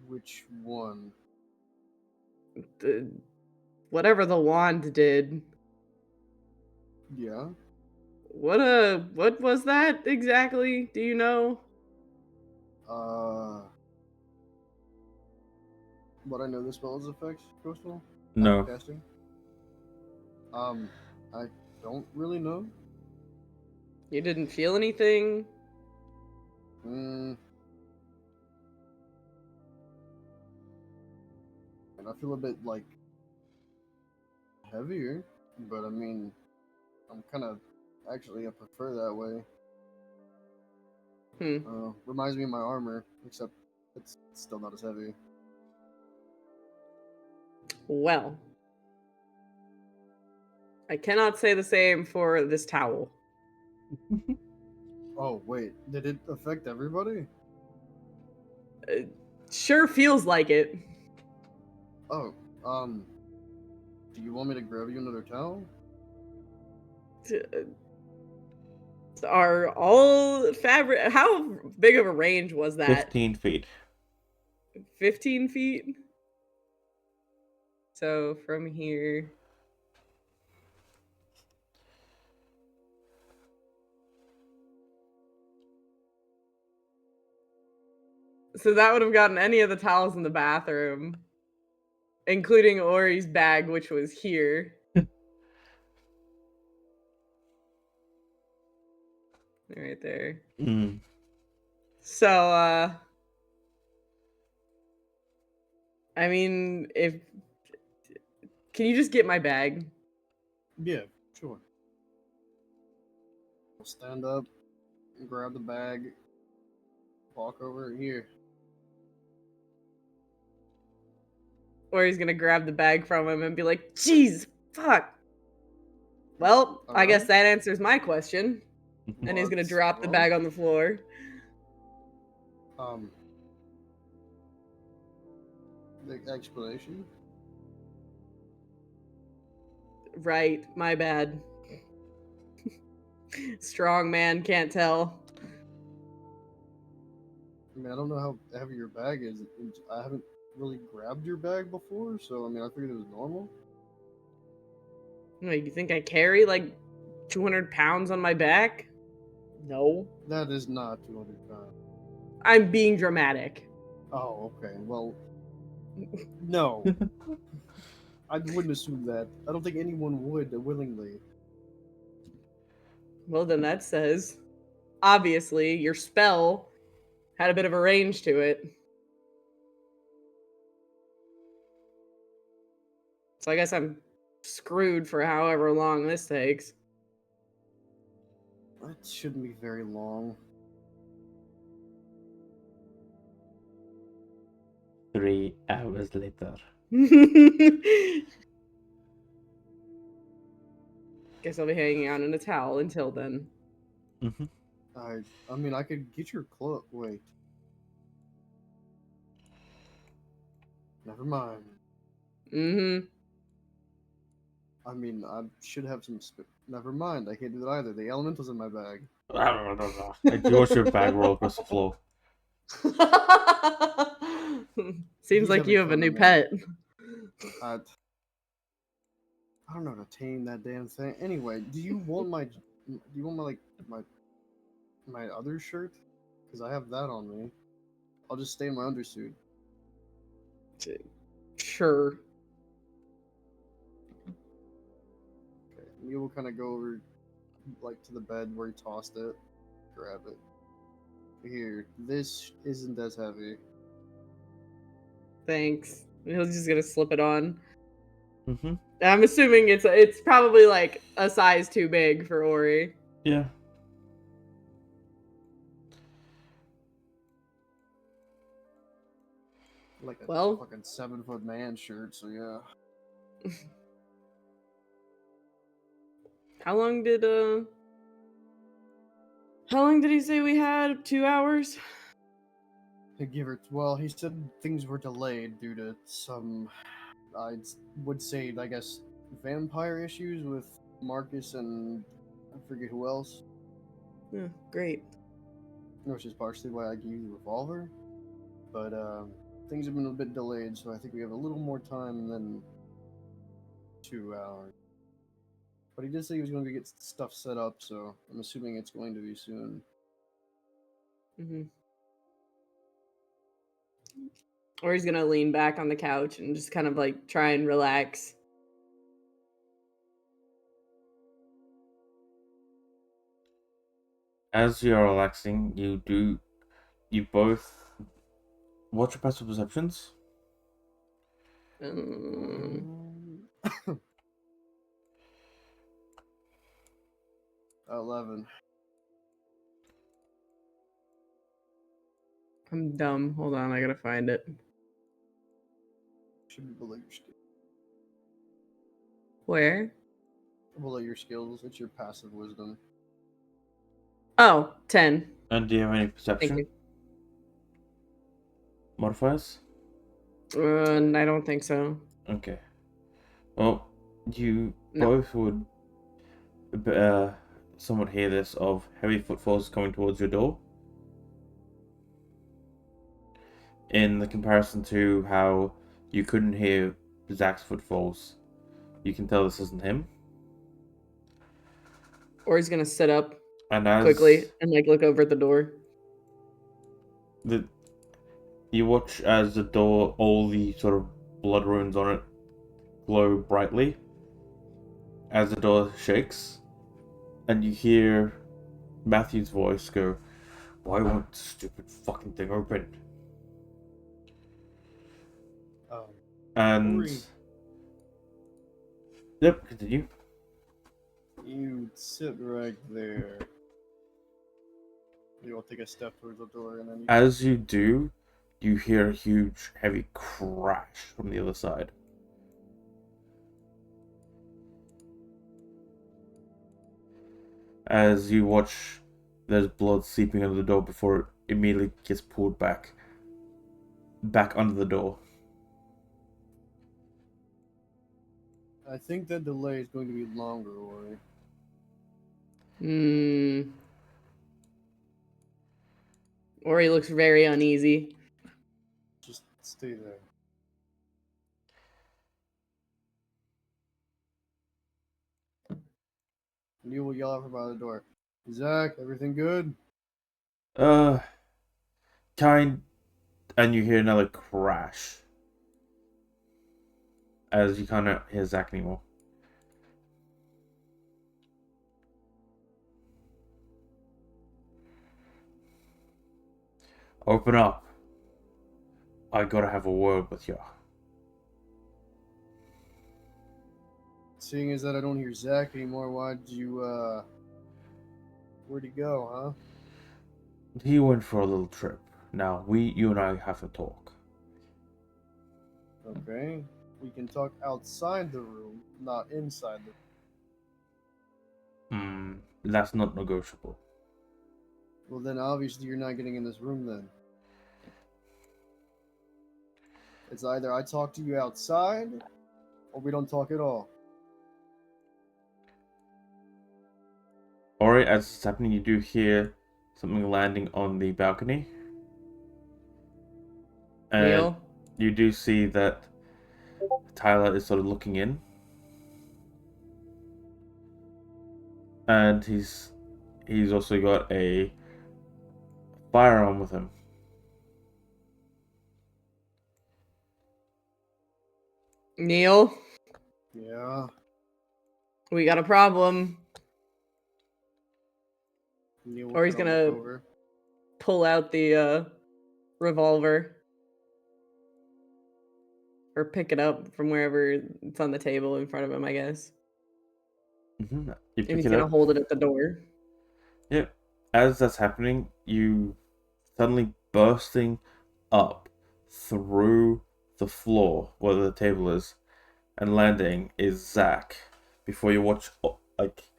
S2: Which one?
S3: the, whatever the wand did,
S2: Yeah?
S3: what was that exactly? Do you know?
S2: What I know the spell's effects, Coastal?
S1: No.
S2: Casting? I don't really know.
S3: You didn't feel anything?
S2: And I feel a bit like heavier, but I mean, I'm kind of actually I prefer that way. Reminds me of my armor, except it's still not as heavy.
S3: Well, I cannot say the same for this towel.
S2: Oh wait, did it affect everybody?
S3: It sure feels like it.
S2: Oh, do you want me to grab you another towel?
S3: Are all fabric? How big of a range was that?
S1: 15 feet.
S3: 15 feet? So from here. So that would have gotten any of the towels in the bathroom, including Ori's bag, which was here. Right there.
S1: Mm.
S3: So, I mean, can you just get my bag?
S2: Yeah, sure. I'll stand up, grab the bag, walk over here.
S3: Or he's gonna grab the bag from him and be like, "Jeez, fuck." Well, I guess that answers my question. And he's gonna drop the bag on the floor.
S2: The explanation?
S3: Right, my bad. Strong man can't tell.
S2: I mean, I don't know how heavy your bag is. I haven't really grabbed your bag before, so I mean, I figured it was normal.
S3: Wait, you think I carry like 200 pounds on my back? No.
S2: That is not 200 pounds.
S3: I'm being dramatic.
S2: Oh, okay. Well, no. I wouldn't assume that. I don't think anyone would willingly.
S3: Well, then that says, obviously, your spell had a bit of a range to it. So I guess I'm screwed for however long this takes.
S2: That shouldn't be very long.
S1: 3 hours later.
S3: Guess I'll be hanging out in a towel until then.
S1: Mm-hmm.
S2: I mean, I could get your clothes. Wait. Never mind.
S3: Mm-hmm.
S2: I mean, I should have some. Never mind. I can't do that either. The elemental's in my bag.
S1: And you watch your bag roll across the floor.
S3: Seems
S2: He's
S3: like
S2: having
S3: you have a
S2: fun
S3: new
S2: with me.
S3: pet.
S2: I don't know how to tame that damn thing. Anyway, do you want my? Do you want my like my other shirt? Because I have that on me. I'll just stay in my undersuit.
S3: Sure.
S2: Okay. We will kind of go over, like, to the bed where he tossed it. Grab it. Here, this isn't as heavy.
S3: Thanks. He's just gonna slip it on.
S1: Mm-hmm.
S3: I'm assuming it's probably like a size too big for Ori.
S1: Yeah.
S2: Like a
S3: Well.
S2: fucking 7-foot man shirt. So yeah.
S3: How long did he say we had? 2 hours?
S2: Well, he said things were delayed due to some, I would say, I guess, vampire issues with Marcus and I forget who else,
S3: Yeah, great.
S2: which is partially why I gave you the revolver. But things have been a bit delayed, so I think we have a little more time than 2 hours. But he did say he was going to get stuff set up, so I'm assuming it's going to be soon.
S3: Mm-hmm. Or he's gonna lean back on the couch and just kind of like try and relax.
S1: As you're relaxing, you both watch your passive perceptions.
S3: Um,
S2: 11.
S3: I'm dumb. Hold on, I gotta find it.
S2: Should be below your skills.
S3: Where?
S2: Below your skills, it's your passive wisdom.
S3: Oh, 10.
S1: And do you have any
S3: Thank
S1: perception
S3: you.
S1: modifiers?
S3: I don't think so.
S1: Okay. Well, you
S3: No.
S1: both would somewhat hear this of heavy footfalls coming towards your door. In the comparison to how you couldn't hear Zach's footfalls, you can tell this isn't him.
S3: Or he's gonna sit up
S1: And as
S3: quickly and like look over at the door.
S1: you watch as the door, all the sort of blood runes on it glow brightly as the door shakes, and you hear Matthew's voice go, "Why won't the stupid fucking thing open?"
S2: Um,
S1: And
S2: Ori.
S1: yep, continue.
S2: You sit right there. You'll take a step towards the door and then you...
S1: As you do, you hear a huge, heavy crash from the other side. As you watch, there's blood seeping under the door before it immediately gets pulled back under the door.
S2: I think that delay is going to be longer, Ori.
S3: Or he looks very uneasy.
S2: Just stay there. And you will yell out from by the door. Zach, everything good?
S1: Uh, kind, and you hear another crash as you can't hear Zach anymore. Open up. I gotta have a word with you.
S2: Seeing as that I don't hear Zach anymore, why'd you, where'd he go, huh?
S1: He went for a little trip. Now, you and I have to talk.
S2: Okay. We can talk outside the room, not inside the room.
S1: That's not negotiable.
S2: Well, then obviously you're not getting in this room then. It's either I talk to you outside, or we don't talk at all.
S1: Ori, as it's happening, you do hear something landing on the balcony. And
S3: Neil?
S1: you do see that Tyler is sort of looking in. And he's also got a firearm with him.
S3: Neil?
S2: Yeah.
S3: We got a problem.
S2: Neil will
S3: Or he's
S2: kinda
S3: gonna
S2: look over.
S3: pull out the revolver. Or pick it up from wherever it's on the table in front of him, I guess.
S1: You
S3: And
S1: pick
S3: he's
S1: it
S3: gonna
S1: up.
S3: hold it at the door.
S1: Yep. As that's happening, you suddenly bursting up through the floor where the table is, and landing is Zach. Before you watch, like,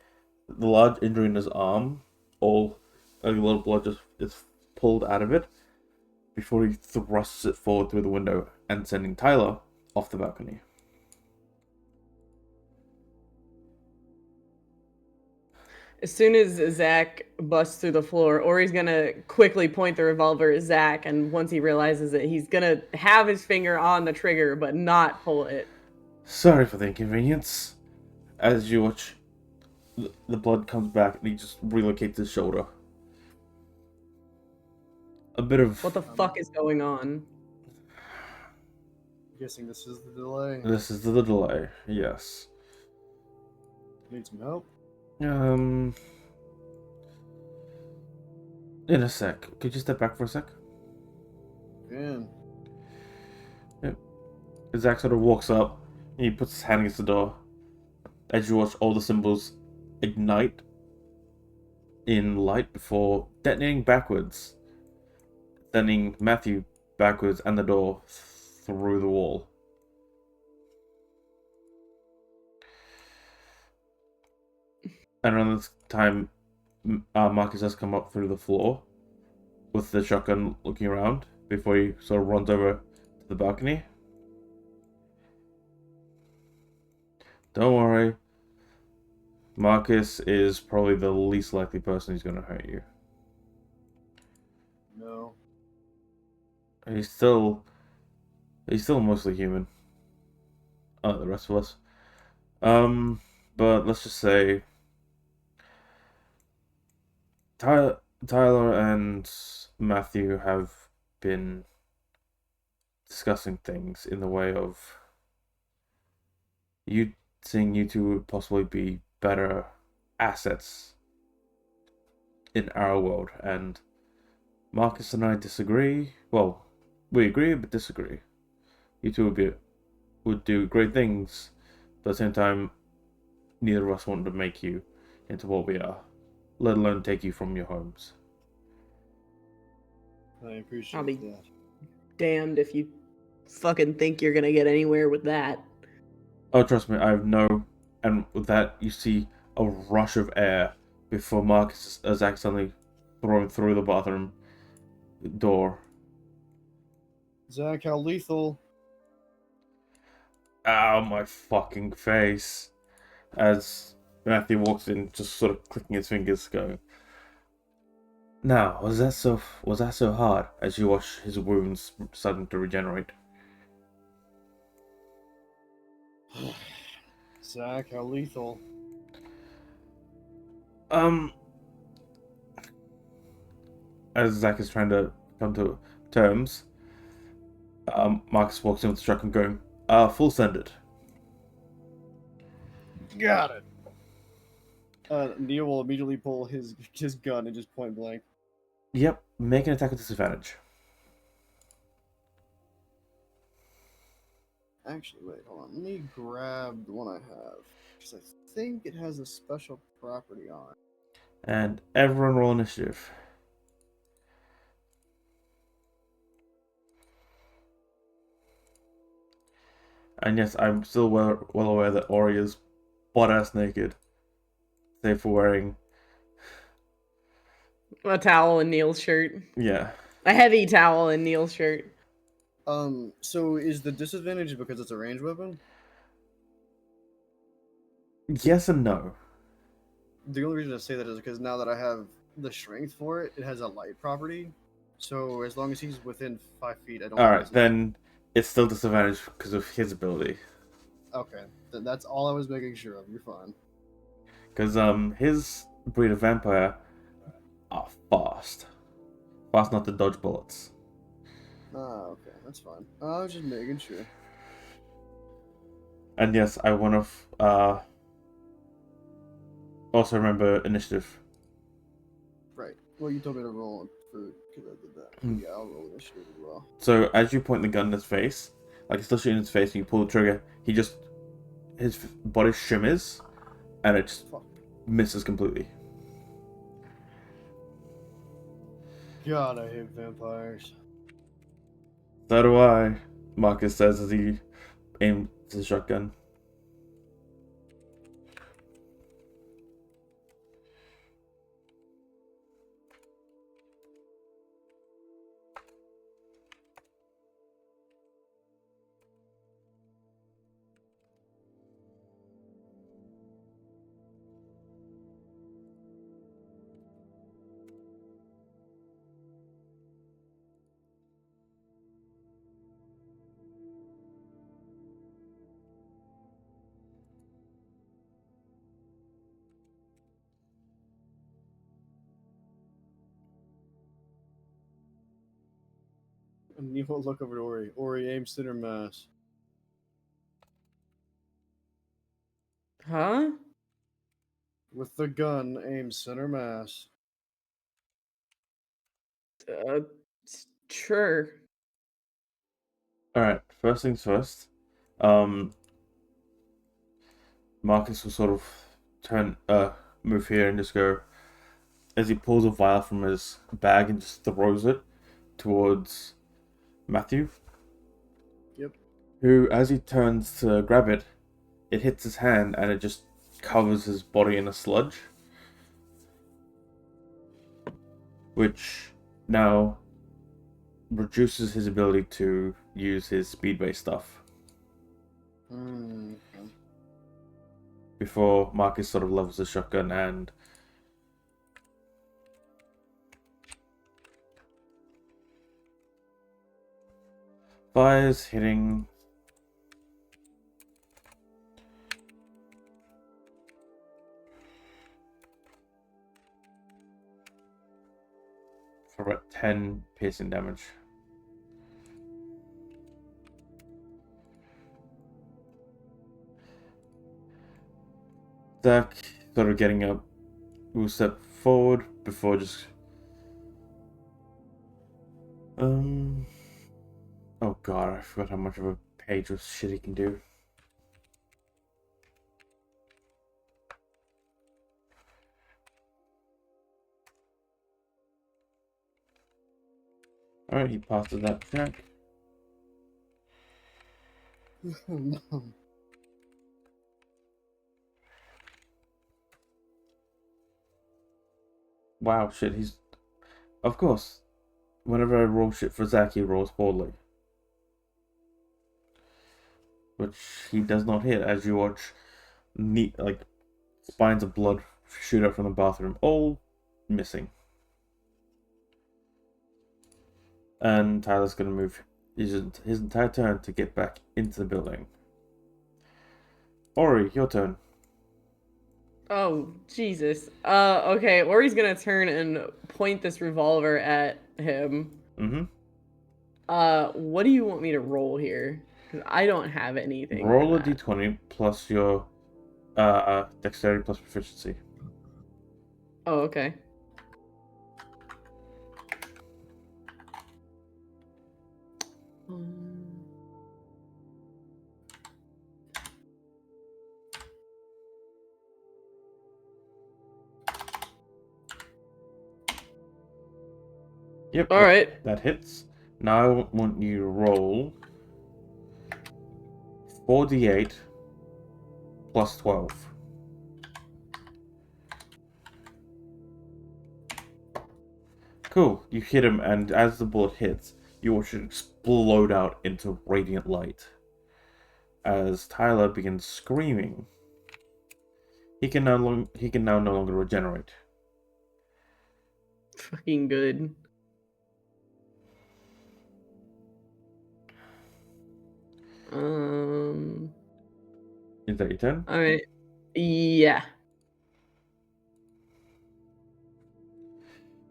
S1: the large injury in his arm, all a little blood just is pulled out of it before he thrusts it forward through the window and sending Tyler off the balcony.
S3: As soon as Zach busts through the floor, Ori's gonna quickly point the revolver at Zach, and once he realizes it, he's gonna have his finger on the trigger but not pull it.
S1: Sorry for the inconvenience. As you watch, the blood comes back and he just relocates his shoulder. A bit of.
S3: What the fuck is going on?
S2: I'm guessing this is the delay.
S1: This is the delay, yes.
S2: Need some help?
S1: In a sec. Could you step back for a sec?
S2: Man.
S1: Yep. Zach sort of walks up and he puts his hand against the door. As you watch all the symbols ignite in light before detonating backwards, sending Matthew backwards and the door through the wall. And around this time, Marcus has come up through the floor with the shotgun looking around before he sort of runs over to the balcony. Don't worry. Marcus is probably the least likely person who's going to hurt you.
S2: No.
S1: He's still mostly human. The rest of us. But let's just say Tyler and Matthew have been discussing things in the way of you seeing you two would possibly be better assets in our world, and Marcus and I disagree. Well, we agree but disagree. You two would do great things, but at the same time, neither of us want to make you into what we are, let alone take you from your homes.
S2: I appreciate
S3: I'll be
S2: that.
S3: damned if you fucking think you're gonna get anywhere with that.
S1: Oh, trust me, I have no. And with that, you see a rush of air before Marcus is accidentally thrown through the bathroom door.
S2: Zach, how lethal?
S1: Ow, my fucking face. As Matthew walks in, just sort of clicking his fingers, going, "Now, was that so hard?" As you watch his wounds starting to regenerate.
S2: Zach, how lethal?
S1: As Zach is trying to come to terms, Marcus walks in with the shotgun, going, "Full send it."
S2: Got it. Neil will immediately pull his gun and just point blank.
S1: Yep, make an attack with disadvantage.
S2: Actually, wait, hold on. Let me grab the one I have. Because I think it has a special property on it.
S1: And everyone roll initiative. And yes, I'm still well aware that Ori is butt-ass naked. Save for wearing...
S3: A towel in Neil's shirt.
S1: Yeah.
S3: A heavy towel in Neil's shirt.
S2: So is the disadvantage because it's a ranged weapon?
S1: Yes and no.
S2: The only reason I say that is because now that I have the strength for it, it has a light property. So as long as he's within 5 feet, I don't
S1: All
S2: get
S1: right,
S2: his.
S1: then it's still disadvantage because of his ability.
S2: Okay, that's all I was making sure of. You're fine.
S1: Because his breed of vampire are fast enough to dodge bullets.
S2: Ah, okay, that's fine. I was just making sure.
S1: And yes, I want to also remember initiative.
S2: Right. Well, you told me to roll for because I did that.
S1: Hmm.
S2: Yeah, I'll roll initiative as well.
S1: So as you point the gun in his face, like it's still shooting in his face, and you pull the trigger, his body shimmers, and it just
S2: Fuck.
S1: misses completely.
S2: God, I hate vampires.
S1: So do I, Marcus says as he aims his shotgun.
S2: And you will look over to Ori. Ori, aim center mass.
S3: Huh?
S2: With the gun, aim center mass.
S3: Uh, sure.
S1: Alright, first things first. Marcus will sort of move here and just go as he pulls a vial from his bag and just throws it towards Matthew.
S2: Yep.
S1: Who, as he turns to grab it, it hits his hand and it just covers his body in a sludge. Which now reduces his ability to use his speed-based stuff.
S2: Okay.
S1: Before Marcus sort of levels the shotgun and fires, hitting for about 10 piercing damage. Zach sort of getting up will step forward before just oh god, I forgot how much of a page of shit he can do. Alright, he passes that check. Wow, shit, he's... Of course, whenever I roll shit for Zach, he rolls poorly. Which he does not hit, as you watch neat, like, spines of blood shoot out from the bathroom, all missing. And Tyler's gonna move his entire turn to get back into the building. Ori, your turn.
S3: Oh, Jesus. Okay, Ori's gonna turn and point this revolver at him.
S1: Mm-hmm.
S3: What do you want me to roll here? Because I don't have anything.
S1: Roll a
S3: for that.
S1: d20 plus your dexterity plus proficiency.
S3: Oh, okay.
S1: Yep.
S3: All right.
S1: That hits. Now I want you to roll 4d8 plus 12. Cool. You hit him, and as the bullet hits, you watch it explode out into radiant light. As Tyler begins screaming, He can now no longer regenerate.
S3: Fucking good.
S1: Is that your turn?
S3: All right. Yeah.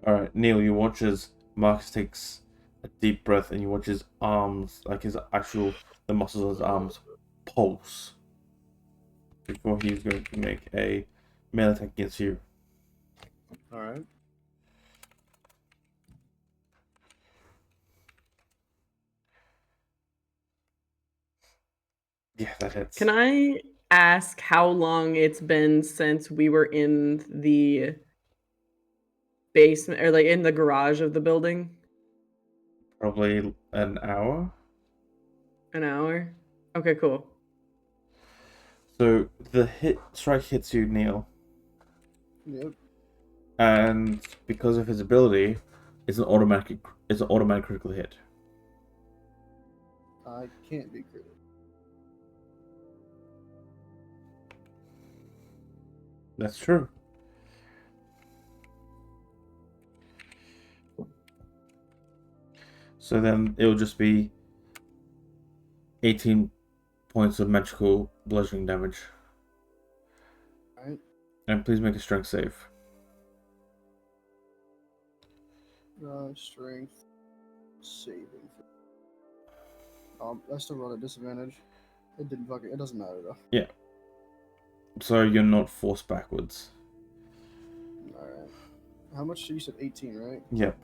S1: All right, Neil. You watch as Marcus takes a deep breath, and you watch his arms, like the muscles of his arms, pulse before he's going to make a melee attack against you.
S2: All right.
S1: Yeah, that hits.
S3: Can I ask how long it's been since we were in the basement or like in the garage of the building?
S1: Probably an hour.
S3: An hour? Okay, cool.
S1: So the strike hits you, Neil,
S2: Yep.
S1: and because of his ability, it's an automatic critical hit.
S2: I can't be critical.
S1: That's true. So then it'll just be 18 points of magical bludgeoning damage.
S2: All right.
S1: And please make a strength save.
S2: Strength saving. I still rolled a disadvantage. It didn't fucking. It doesn't matter though.
S1: Yeah. So you're not forced backwards.
S2: All right. How much? You said 18, right?
S1: Yep.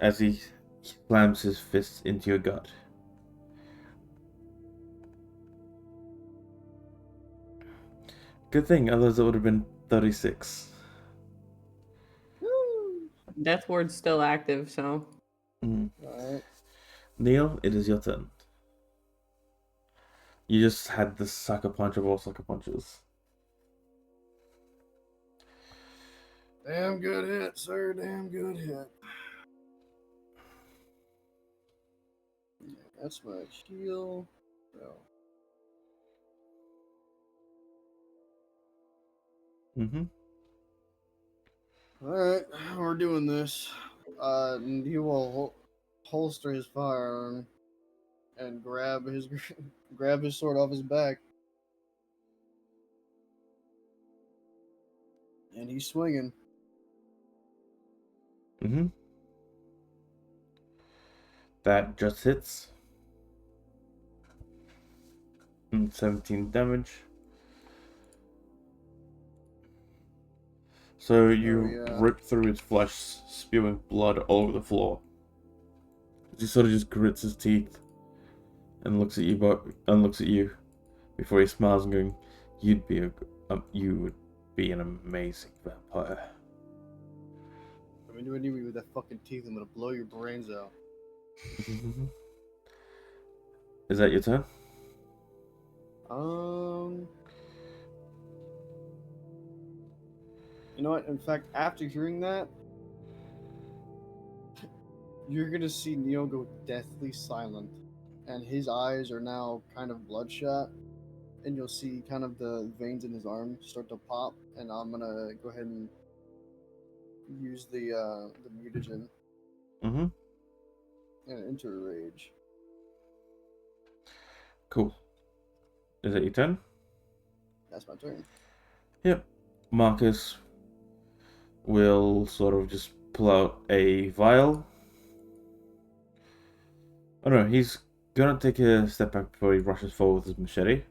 S1: As he slams his fist into your gut. Good thing, otherwise it would have been 36.
S2: Woo!
S3: Death ward's still active, so
S1: Mm.
S2: All right.
S1: Neil, it is your turn. You just had the sucker punch of all sucker punches.
S2: Damn good hit, sir. Damn good hit. Yeah, that's my heal. No.
S1: Mm-hmm.
S2: All right, we're doing this. And he will holster his firearm and grab his sword off his back, and he's swinging.
S1: Mm-hmm. That just hits. 17 damage. So you
S2: yeah.
S1: rip through his flesh, spewing blood all over the floor. He sort of just grits his teeth and looks at you, before he smiles and going, you would be an amazing vampire."
S2: I mean, you with that fucking teeth, I'm gonna blow your brains out.
S1: Is that your turn?
S2: You know what? In fact, after hearing that, you're gonna see Neil go deathly silent, and his eyes are now kind of bloodshot, and you'll see kind of the veins in his arm start to pop, and I'm gonna go ahead and use the mutagen
S1: Mm-hmm.
S2: and enter a rage.
S1: Cool. Is that your turn?
S2: That's my turn.
S1: Yep. Marcus will sort of just pull out a vial. Oh no, he's gonna take a step back before he rushes forward with his machete.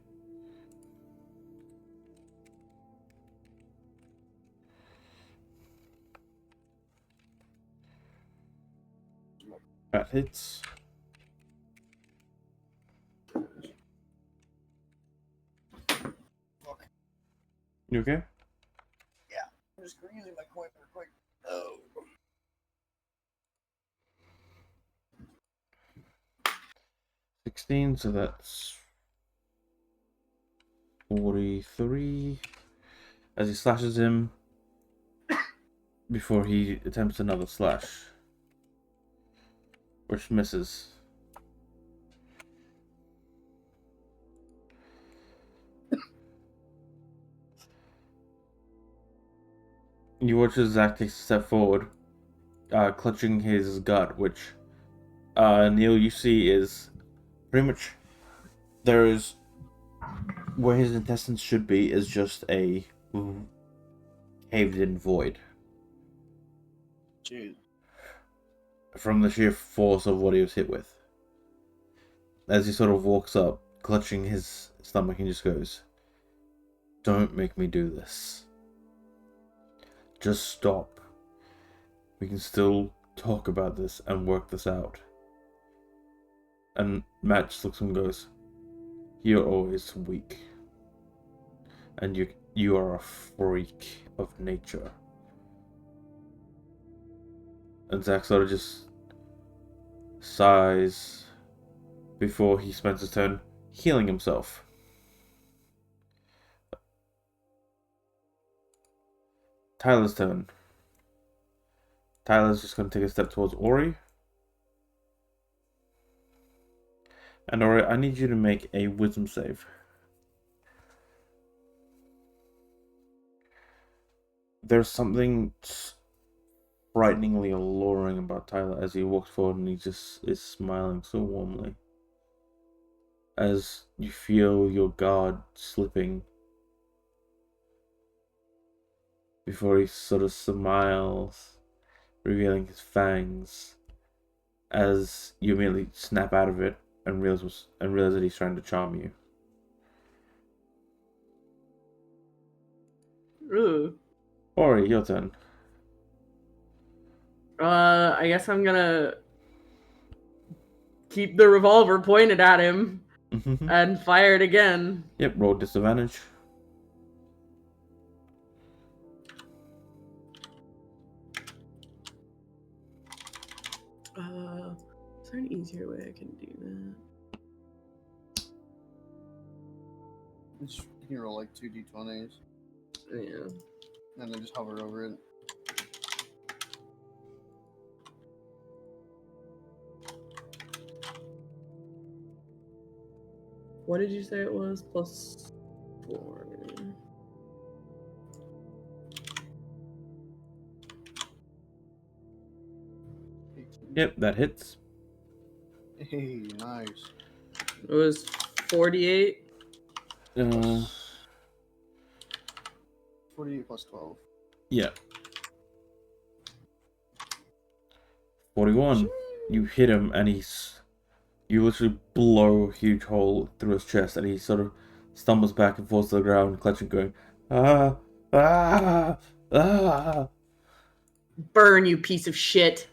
S1: That hits.
S2: Fuck.
S1: You okay?
S2: I'm just using my coin real quick. Oh.
S1: 16, so that's 43. As he slashes him before he attempts another slash, which misses. You watch as Zach takes a step forward, clutching his gut, which Neil, you see is pretty much there is where his intestines should be is just a caved-in void
S2: Jeez.
S1: from the sheer force of what he was hit with. As he sort of walks up, clutching his stomach, and just goes, "Don't make me do this. Just stop. We can still talk about this and work this out." And Matt just looks at him and goes, "You're always weak. And you are a freak of nature." And Zach sort of just sighs before he spends his turn healing himself. Tyler's turn. Tyler's just going to take a step towards Ori. And Ori, I need you to make a wisdom save. There's something frighteningly alluring about Tyler as he walks forward and he just is smiling so warmly. As you feel your guard slipping before he sort of smiles, revealing his fangs, as you immediately snap out of it and realize that he's trying to charm you.
S3: Ooh.
S1: Ori, your turn.
S3: I guess I'm gonna keep the revolver pointed at him and fire it again.
S1: Yep, roll disadvantage.
S3: Is there an easier way I can do that?
S2: Just, you can roll like 2d20s
S3: Yeah.
S2: and then just hover over it.
S3: What did you say it was? +4.
S1: Yep, that hits.
S2: Hey, nice.
S3: It was 48.
S2: 48 plus 12.
S1: Yeah. 41. You hit him and you literally blow a huge hole through his chest and he sort of stumbles back and falls to the ground, clutching, going, "Ah, ah, ah."
S3: Burn, you piece of shit.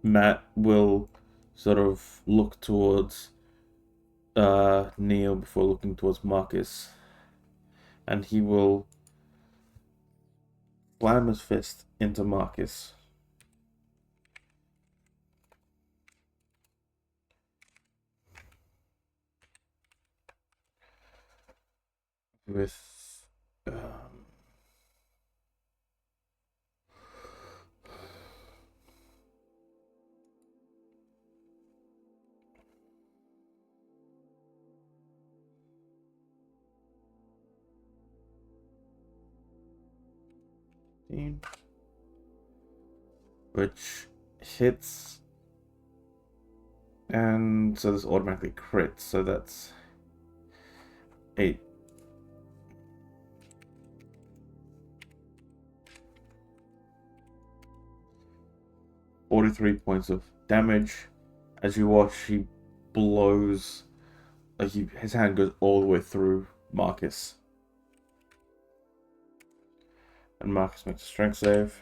S1: Matt will sort of look towards Neil before looking towards Marcus. And he will slam his fist into Marcus. With which hits, and so this automatically crits, so that's 8. $43 points of damage. As you watch, he blows, his hand goes all the way through Marcus. And Marcus makes a strength save.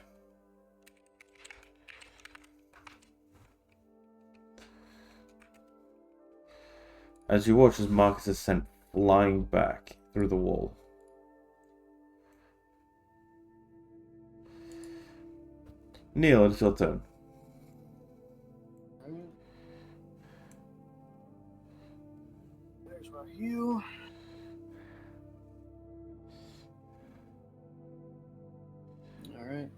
S1: As you watch as Marcus is sent flying back through the wall. Neil, it's your turn.
S2: Alright. There's my heal. Alright.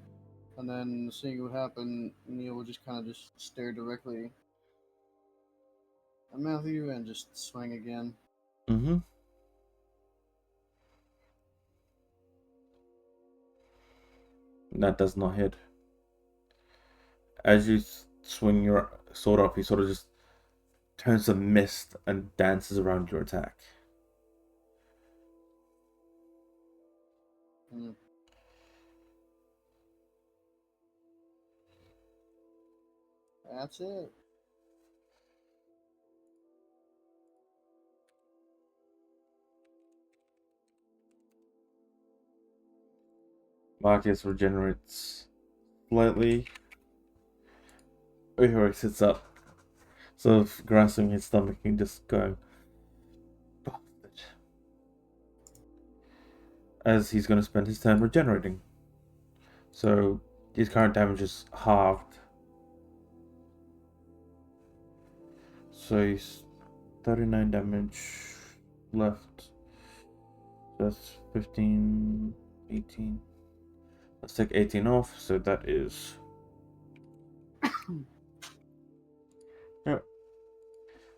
S2: And then seeing what happened, Neil will just kind of just stare directly at Matthew and just swing again.
S1: Mm-hmm. That does not hit. As you swing your sword up, he sort of just turns to mist and dances around your attack.
S2: Hmm. That's it.
S1: Marcus regenerates slightly. Uhura sits up, sort of grasping his stomach and just going, bastard. As he's going to spend his turn regenerating. So his current damage is halved. So he's 39 damage left. That's 15, 18. Let's take 18 off, so that is. Yep.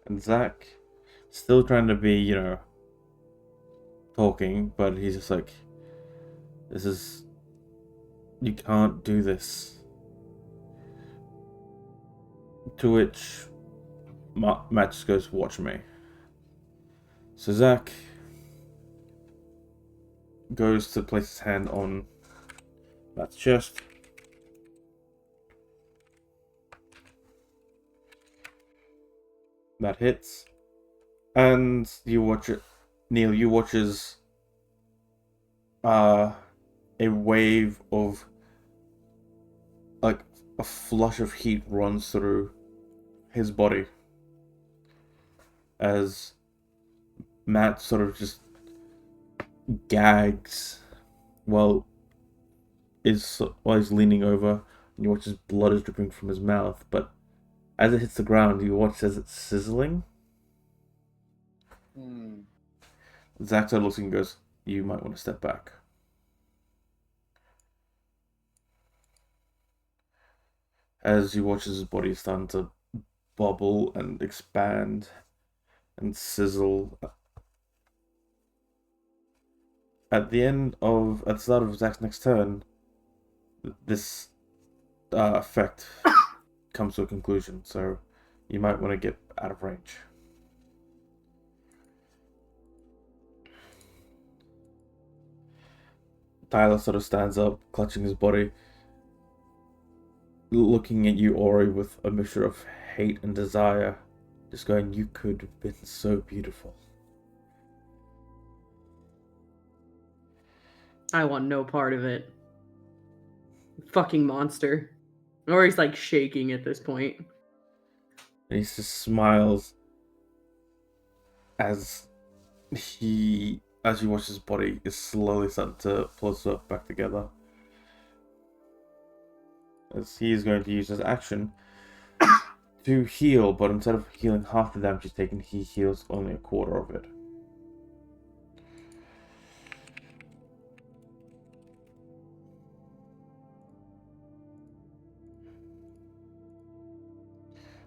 S1: And Zach, still trying to be, talking, but he's just like, this is. You can't do this. To which Matt just goes, watch me. So Zach goes to place his hand on Matt's chest. That hits. And you watch it. Neil, you watch as a wave of, like, a flush of heat runs through his body as Matt sort of just gags while he's leaning over, and you watch his blood is dripping from his mouth, but as it hits the ground, you watch as it's sizzling.
S2: Hmm.
S1: Zach looks and goes, you might want to step back. As you watch his body starting to bubble and expand and sizzle. At the start of Zach's next turn, this effect comes to a conclusion, so you might want to get out of range. Tyler sort of stands up, clutching his body, looking at you, Ori, with a mixture of hate and desire, just going, you could have been so beautiful.
S3: I want no part of it. Fucking monster. Or he's like shaking at this point.
S1: And he just smiles as you watch his body is slowly starting to pull itself back together. As he is going to use his action to heal, but instead of healing half the damage he's taken, he heals only a quarter of it.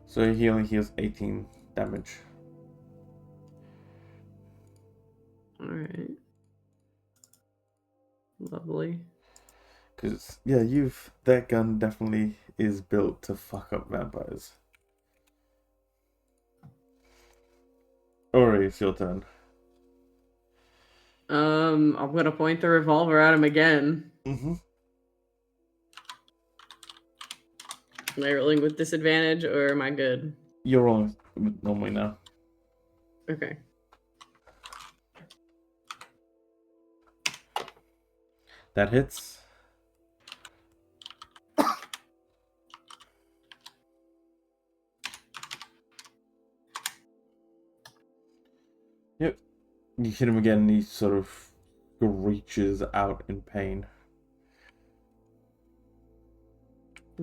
S1: So he only heals 18 damage.
S3: Alright. Lovely.
S1: Because, yeah, that gun definitely is built to fuck up vampires. Ori, it's your turn.
S3: I'm gonna point the revolver at him again.
S1: Mm-hmm.
S3: Am I rolling with disadvantage or am I good?
S1: You're rolling normally now.
S3: Okay.
S1: That hits. Yep. You hit him again and he sort of reaches out in pain.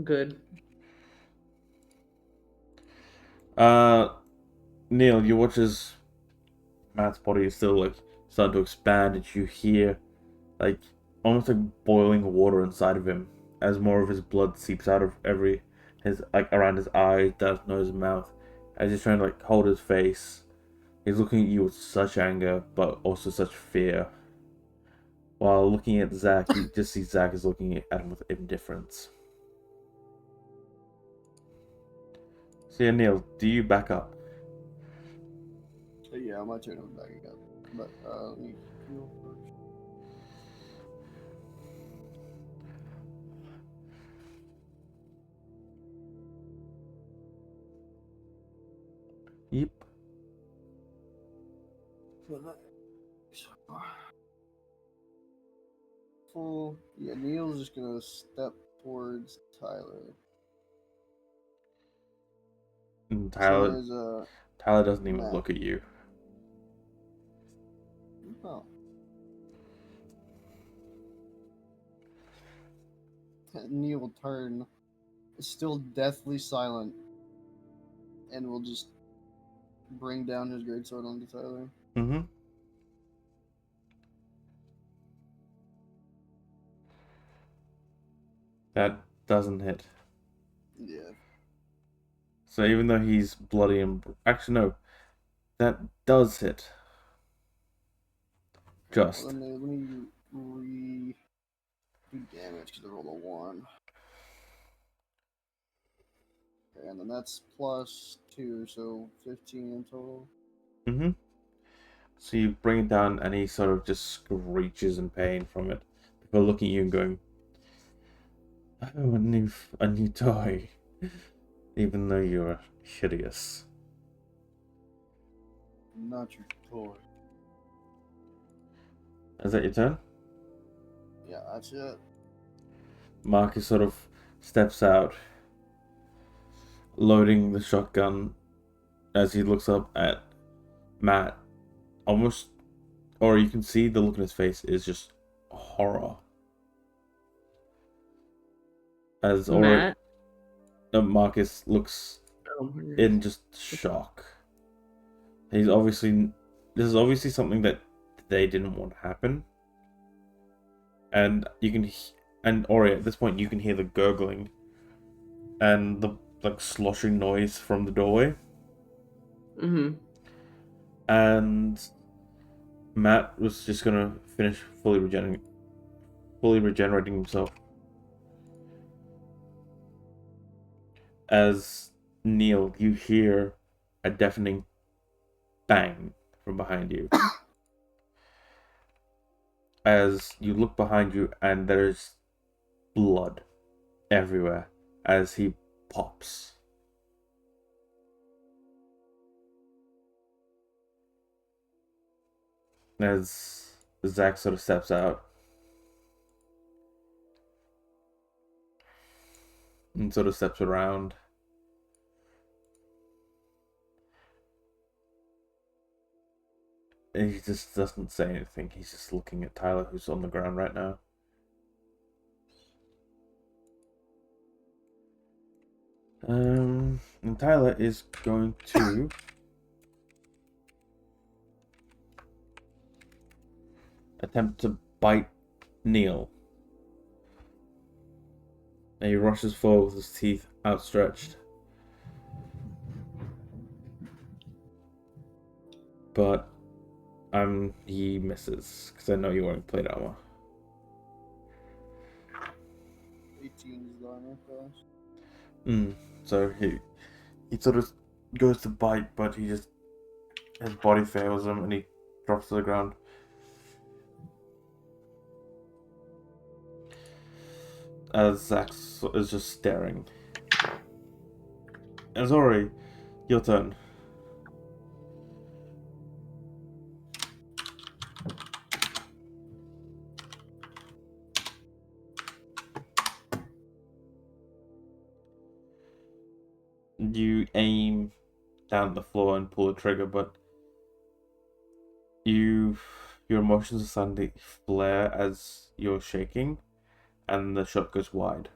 S3: Good.
S1: Neil, you watch as Matt's body is still like starting to expand, and you hear like almost like boiling water inside of him as more of his blood seeps out of his like around his eyes, down his nose and mouth. As he's trying to like hold his face, he's looking at you with such anger, but also such fear. While looking at Zach, you just see Zach is looking at him with indifference. So yeah, Neil, do you back up?
S2: So yeah, I might turn him back up. But let me heal first.
S1: Yep.
S2: Full. Yeah, Neil's just gonna step towards Tyler.
S1: And
S2: Seeing as
S1: Tyler doesn't even
S2: Matt.
S1: look at you.
S2: Oh. Neil will turn, still deathly silent, and will just bring down his greatsword onto Tyler.
S1: Mm-hmm. That doesn't hit.
S2: Yeah.
S1: So even though he's bloody and... Actually, no. That does hit. Just.
S2: Let me do damage because I rolled a 1. Okay, and then that's +2, so 15 in total.
S1: Mm-hmm. So you bring it down and he sort of just screeches in pain from it. Before looking at you and going, "Oh, a new toy." Even though you're hideous.
S2: Not your toy.
S1: Is that your turn?
S2: Yeah, that's it.
S1: Marcus sort of steps out, loading the shotgun as he looks up at Matt. Almost, or you can see the look in his face is just horror. As
S3: Matt.
S1: Marcus looks
S3: Oh,
S1: in just shock. This is obviously something that they didn't want to happen. And and Ori, at this point, you can hear the gurgling and the like sloshing noise from the doorway.
S3: Mm-hmm.
S1: And Matt was just gonna finish fully regenerating himself. As Neil, you hear a deafening bang from behind you. As you look behind you, and there's blood everywhere as he pops. As Zach sort of steps out and sort of steps around. And he just doesn't say anything. He's just looking at Tyler, who's on the ground right now. And Tyler is going to attempt to bite Neil. And he rushes forward with his teeth outstretched. But he misses, because I know you're wearing plate armor.
S2: 18 is the armor class.
S1: So he sort of goes to bite, but his body fails him and he drops to the ground. As Zach is just staring. Azori, your turn. You aim down the floor and pull the trigger, but your emotions are suddenly flare as you're shaking, and the shot goes wide.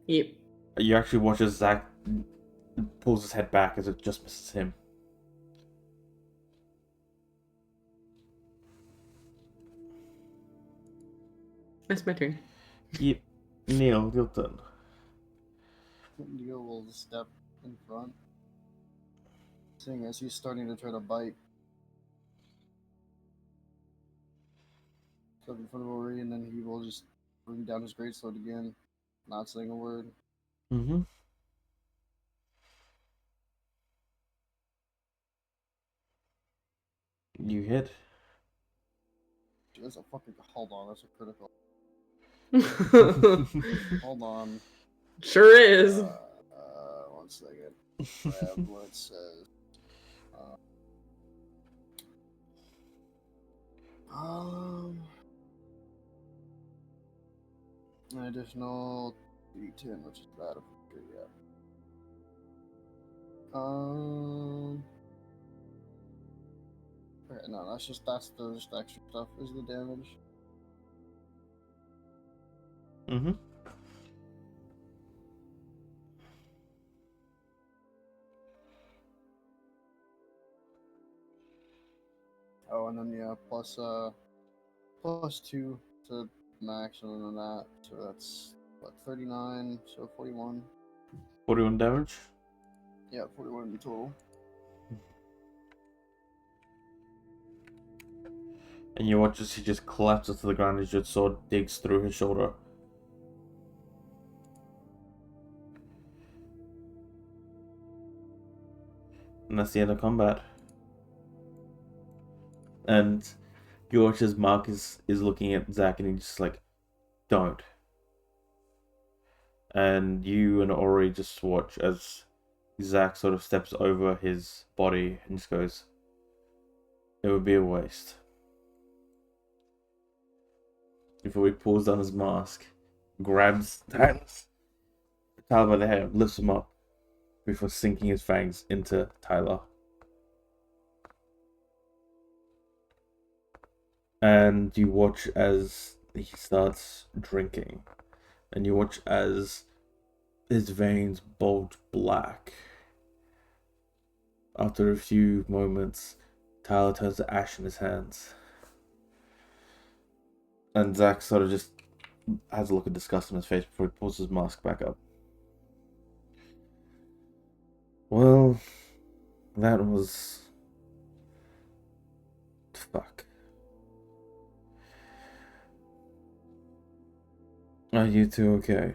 S3: Yep.
S1: You actually watch as Zach pulls his head back as it just misses him.
S3: That's my turn.
S1: Yep. Neil, your turn.
S2: Neil will step in front, seeing as he's starting to try to bite. in front of Ori, and then he will just bring down his greatsword again, not saying a word.
S1: Mm-hmm. You hit.
S2: That's a fucking hold on. That's a critical. Hold on.
S3: Sure is.
S2: 1 second. Grab what it says. An additional D10, which is bad. Okay, yeah. Okay, no, that's just extra stuff. Is the damage?
S1: Mm-hmm.
S2: Oh, and then yeah, plus 2 to max, and then that, so that's what 39, so 41.
S1: 41 damage.
S2: Yeah, 41 in total.
S1: And you watch as he just collapses to the ground as your sword digs through his shoulder. And that's the end of combat. And you watch as Marcus is looking at Zack and he's just like, don't. And you and Ori just watch as Zack sort of steps over his body and just goes, it would be a waste. Before he pulls down his mask, grabs Tyler by the hair, lifts him up before sinking his fangs into Tyler. And you watch as he starts drinking. And you watch as his veins bulge black. After a few moments, Tyler turns to ash in his hands. And Zack sort of just has a look of disgust on his face before he pulls his mask back up. Well, that was... fuck. Are you two okay?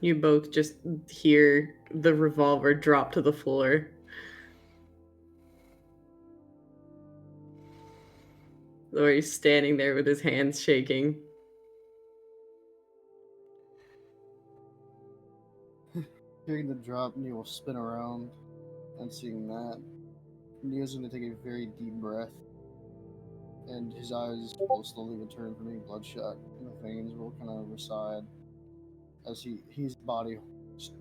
S3: You both just hear the revolver drop to the floor. Or he's standing there with his hands shaking.
S2: Hearing the drop, Neil will spin around, and seeing that, Neil's going to take a very deep breath, and his eyes will slowly return from being bloodshot, and the veins will kind of reside as his body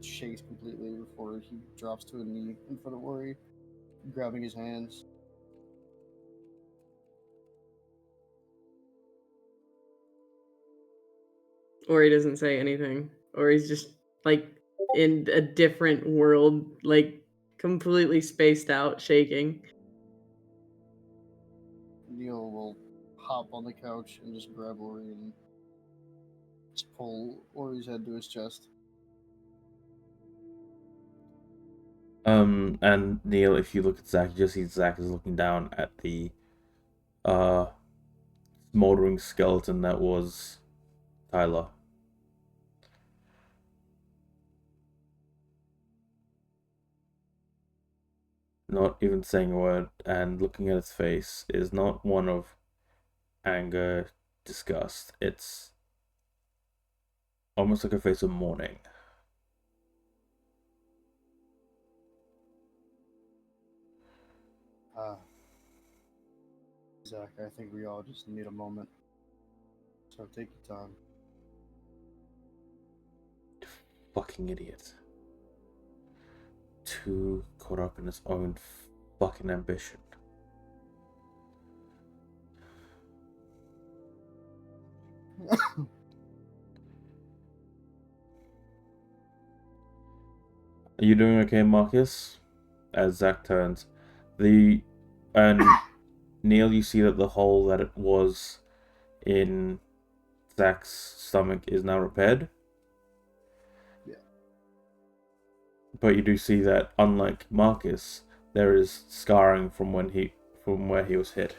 S2: shakes completely before he drops to a knee in front of Ori, grabbing his hands.
S3: Or he doesn't say anything. Or he's just like in a different world, like completely spaced out, shaking.
S2: Neil will hop on the couch and just grab Ori and just pull Ori's head to his chest.
S1: And Neil, if you look at Zack, you just see Zack is looking down at the smoldering skeleton that was Tyler. Not even saying a word, and looking at its face is not one of anger, disgust. It's almost like a face of mourning.
S2: Zack, I think we all just need a moment. So take your time.
S1: Fucking idiot. Too caught up in his own fucking ambition. Are you doing okay, Marcus? As Zack turns. And Neil, you see that the hole that it was in Zack's stomach is now repaired.
S2: Yeah.
S1: But you do see that, unlike Marcus, there is scarring from where he was hit.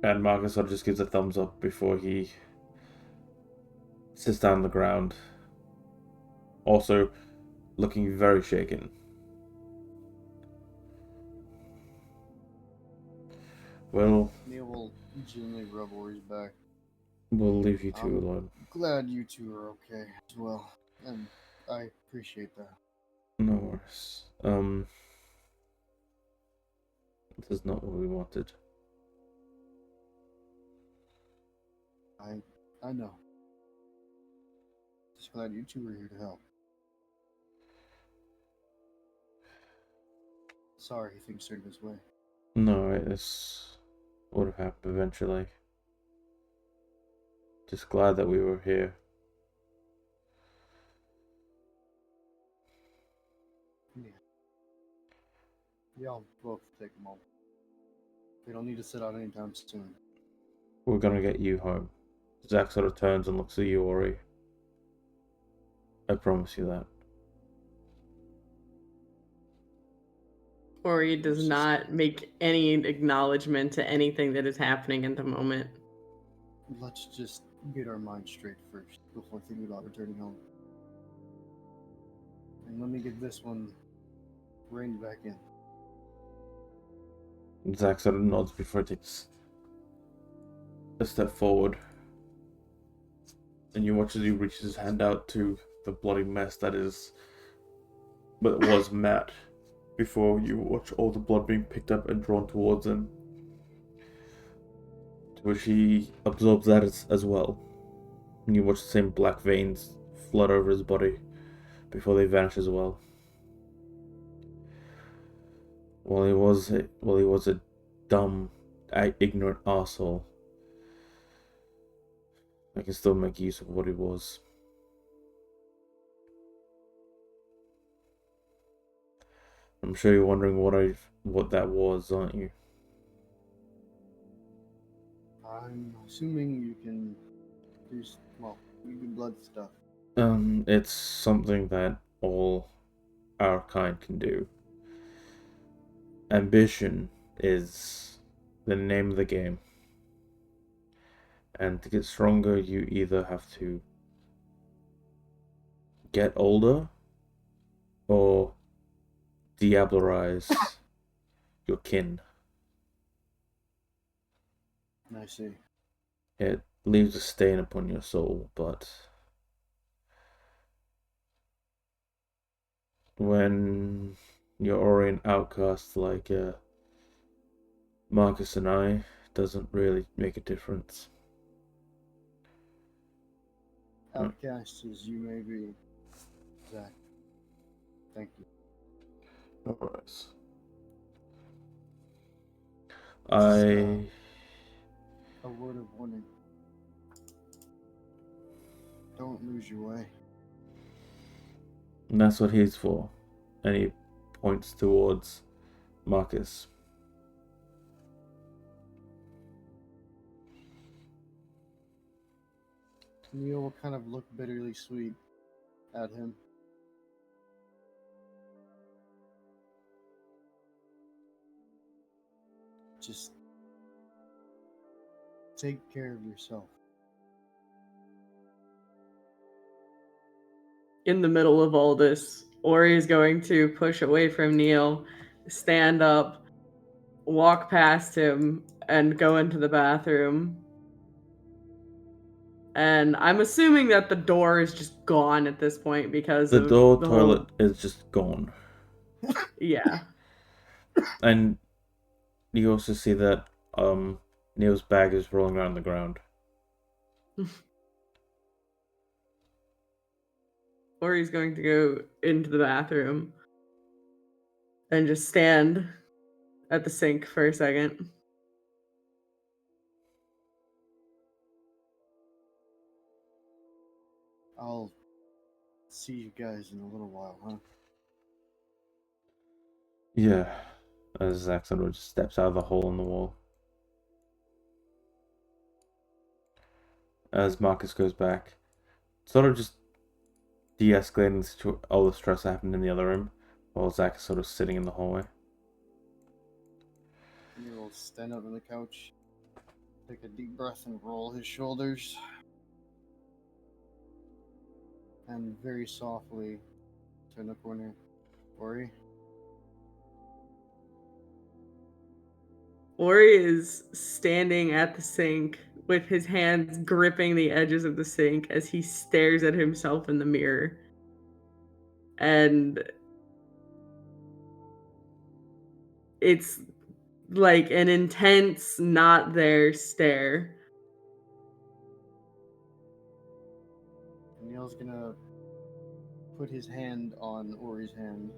S1: And Marcus sort of just gives a thumbs up before he sits down on the ground. Also, looking very shaken. Well,
S2: Neil will gently rub Ori's back.
S1: we'll leave you two
S2: I'm
S1: alone.
S2: glad you two are okay as well, and I appreciate that.
S1: No worries. This is not what we wanted.
S2: I know. Just glad you two are here to help. Sorry things turned this way.
S1: No, this would have happened eventually. Just glad that we were here.
S2: Yeah. Y'all both take a moment. We don't need to sit out anytime soon.
S1: We're gonna get you home. Zach sort of turns and looks at you, Ori. I promise you that.
S3: Ori does not make any acknowledgement to anything that is happening at the moment.
S2: Let's just get our minds straight first before thinking about returning home. And let me get this one reined back in.
S1: Zach sort of nods before he takes a step forward. And you watch as he reaches his hand out to the bloody mess that is... but it was Matt. Before you watch all the blood being picked up and drawn towards him. To which he absorbs that as well. And you watch the same black veins flood over his body before they vanish as well. While he was a dumb, ignorant arsehole, I can still make use of what he was. I'm sure you're wondering what that was, aren't you?
S2: I'm assuming you can do, you do blood stuff.
S1: It's something that all our kind can do. Ambition is the name of the game. And to get stronger, you either have to get older or diablerize your kin.
S2: I see.
S1: It leaves a stain upon your soul, but when you're already an outcast like Marcus and I, it doesn't really make a difference.
S2: Outcast as you may be, Zach. Thank you.
S1: No worries.
S2: A word of warning. Don't lose your way.
S1: And that's what he's for. And he points towards Marcus.
S2: Neil will kind of look bitterly sweet at him. Just take care of yourself.
S3: In the middle of all this, Ori is going to push away from Neil, stand up, walk past him, and go into the bathroom. And I'm assuming that the door is just gone at this point because
S1: The
S3: of
S1: door
S3: the
S1: toilet is just gone.
S3: Yeah.
S1: And you also see that Neil's bag is rolling around the ground.
S3: Ori's going to go into the bathroom and just stand at the sink for a second.
S2: I'll see you guys in a little while, huh?
S1: Yeah. As Zach sort of just steps out of the hole in the wall. As Marcus goes back, sort of just de-escalating all the stress that happened in the other room, while Zach is sort of sitting in the hallway.
S2: Neil will stand up on the couch, Take a deep breath and roll his shoulders. And very softly turn the corner. Ori?
S3: Ori is standing at the sink with his hands gripping the edges of the sink as he stares at himself in the mirror. And it's like an intense, not there stare.
S2: Neil's gonna put his hand on Ori's hand.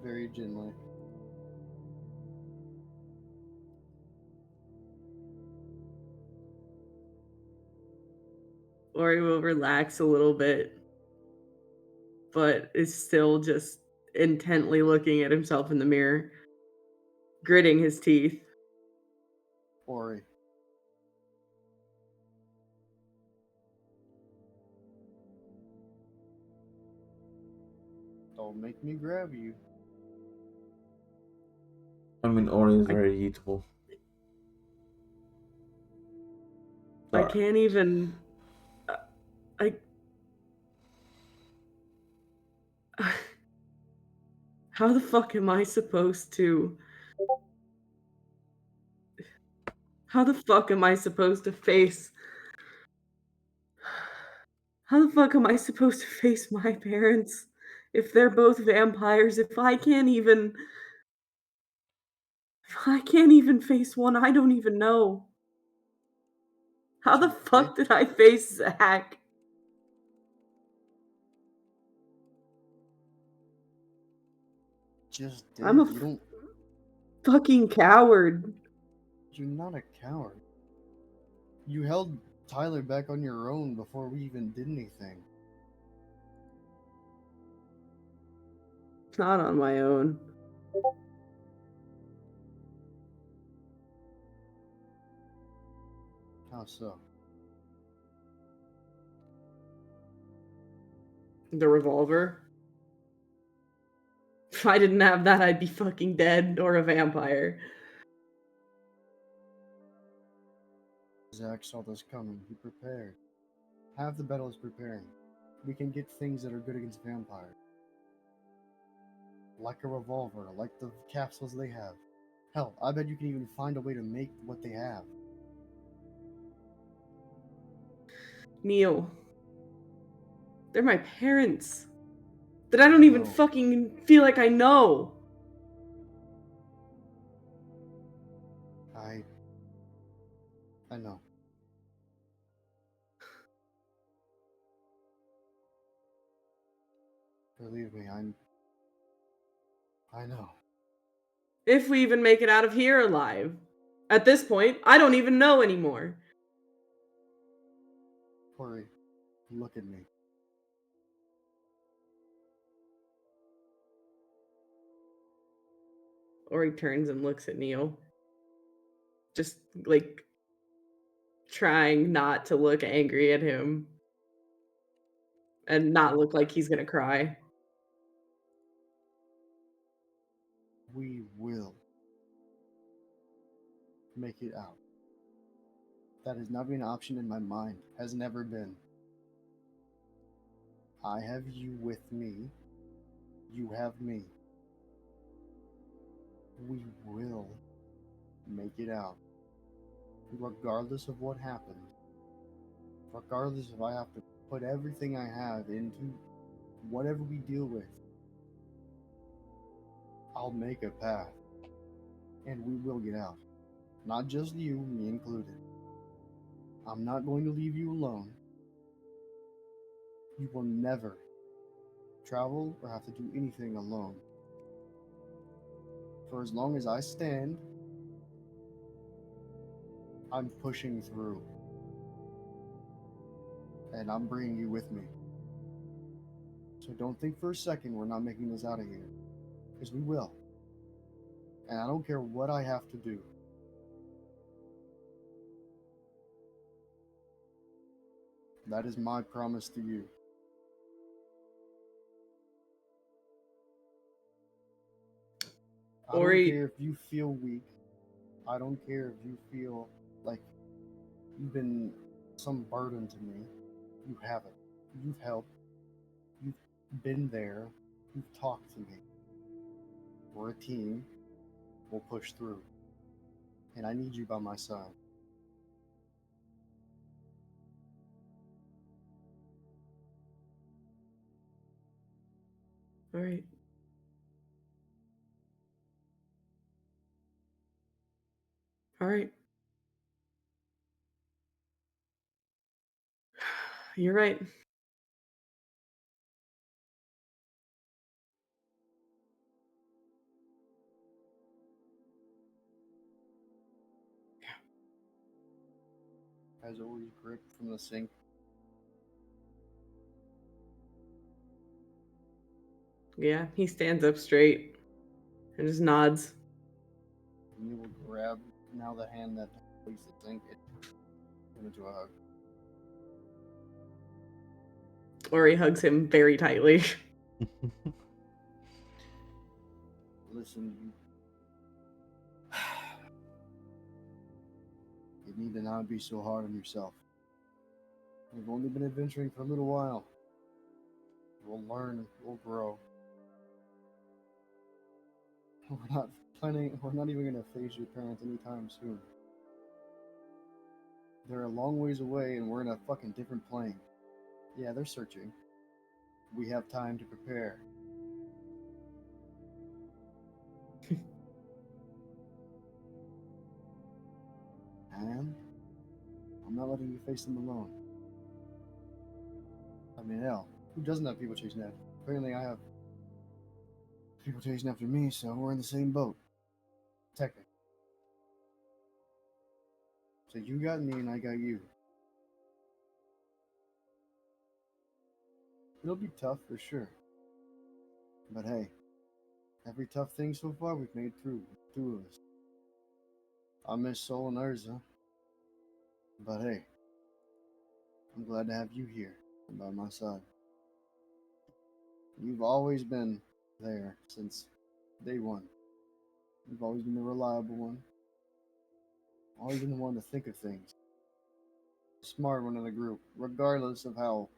S2: Very gently.
S3: Ori will relax a little bit, but is still just intently looking at himself in the mirror, gritting his teeth.
S2: Ori. Don't make me grab you.
S1: I mean, Ori is very eatable.
S3: I can't even. I. How the fuck am I supposed to? How the fuck am I supposed to face? How the fuck am I supposed to face my parents if they're both vampires? If I can't even. If I can't even face one, I don't even know. How the fuck did I face Zach?
S2: Just did.
S3: I'm a
S2: You don't.
S3: fucking coward.
S2: You're not a coward. You held Tyler back on your own before we even did anything.
S3: Not on my own.
S2: How so?
S3: The revolver? If I didn't have that, I'd be fucking dead or a vampire.
S2: Zach saw this coming. He prepared. Half the battle is preparing. We can get things that are good against vampires. Like a revolver, like the capsules they have. Hell, I bet you can even find a way to make what they have.
S3: Neil. They're my parents. That I don't even
S2: No.
S3: fucking feel like I know.
S2: I know. Believe me, I know.
S3: If we even make it out of here alive. At this point, I don't even know anymore.
S2: Corey, look at me.
S3: Or he turns and looks at Neil. Just like trying not to look angry at him. And not look like he's gonna cry.
S2: We will make it out. That has not been an option in my mind. Has never been. I have you with me. You have me. We will make it out. Regardless of what happens. Regardless if I have to put everything I have into whatever we deal with. I'll make a path. And we will get out. Not just you, me included. I'm not going to leave you alone. You will never travel or have to do anything alone. For as long as I stand, I'm pushing through. And I'm bringing you with me. So don't think for a second we're not making this out of here. Because we will. And I don't care what I have to do. That is my promise to you. I don't
S3: Ori-
S2: care if you feel weak. I don't care if you feel like you've been some burden to me. You haven't. You've helped. You've been there. You've talked to me. We're a team. We'll push through. And I need you by my side.
S3: All right. All right. You're right.
S2: As always, grip from the sink.
S3: Yeah, he stands up straight and just nods.
S2: And you will grab now the hand that holds the sink and turn into a hug.
S3: Ori hugs him very tightly.
S2: Listen, you need to not be so hard on yourself. We've only been adventuring for a little while. We'll learn, we'll grow. We're not even gonna face your parents anytime soon. They're a long ways away and we're in a fucking different plane. Yeah, they're searching. We have time to prepare. And I'm not letting you face them alone. I mean, hell, who doesn't have people chasing after? Apparently, I have people chasing after me, so we're in the same boat. Technically. So you got me and I got you. It'll be tough for sure. But hey, every tough thing so far we've made through, two of us. I miss Sol and Urza. But hey, I'm glad to have you here and by my side. You've always been there since day one. You've always been the reliable one. Always been the one to think of things. The smart one in the group, regardless of how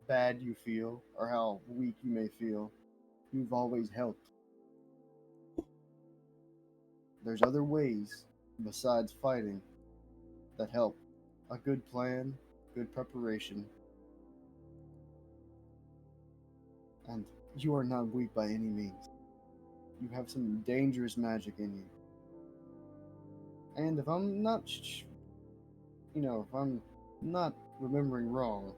S2: bad you feel or how weak you may feel. You've always helped. There's other ways besides fighting that help. A good plan, good preparation, and you are not weak by any means. You have some dangerous magic in you. And if I'm not, if I'm not remembering wrong,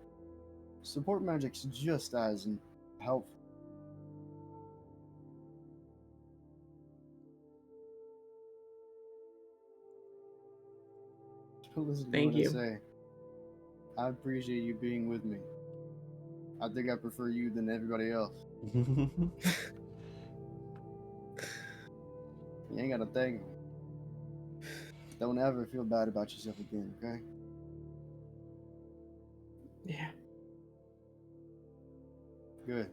S2: support magic's just as helpful. Listen to
S3: Thank
S2: what I
S3: you.
S2: say. I appreciate you being with me. I think I prefer you than everybody else. You ain't gotta thank me. Don't ever feel bad about yourself again, okay?
S3: Yeah.
S2: Good.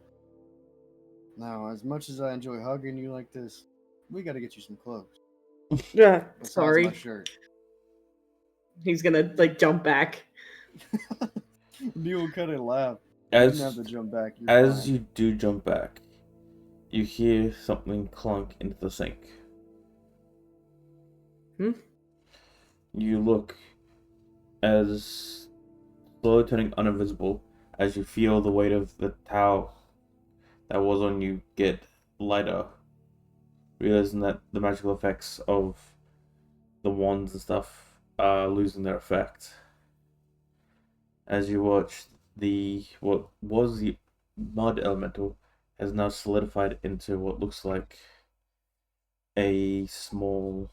S2: Now, as much as I enjoy hugging you like this, we gotta get you some clothes.
S3: Yeah.
S2: Besides
S3: Sorry.
S2: my shirt.
S3: He's gonna jump back.
S2: Neil kind of laughed. You didn't have
S1: As
S2: to jump back. You're
S1: as
S2: fine.
S1: you do jump back, you hear something clunk into the sink. You look as slowly turning uninvisible as you feel the weight of the towel that was on you get lighter, realizing that the magical effects of the wands and stuff are losing their effect. As you watch, what was the mud elemental has now solidified into what looks like a small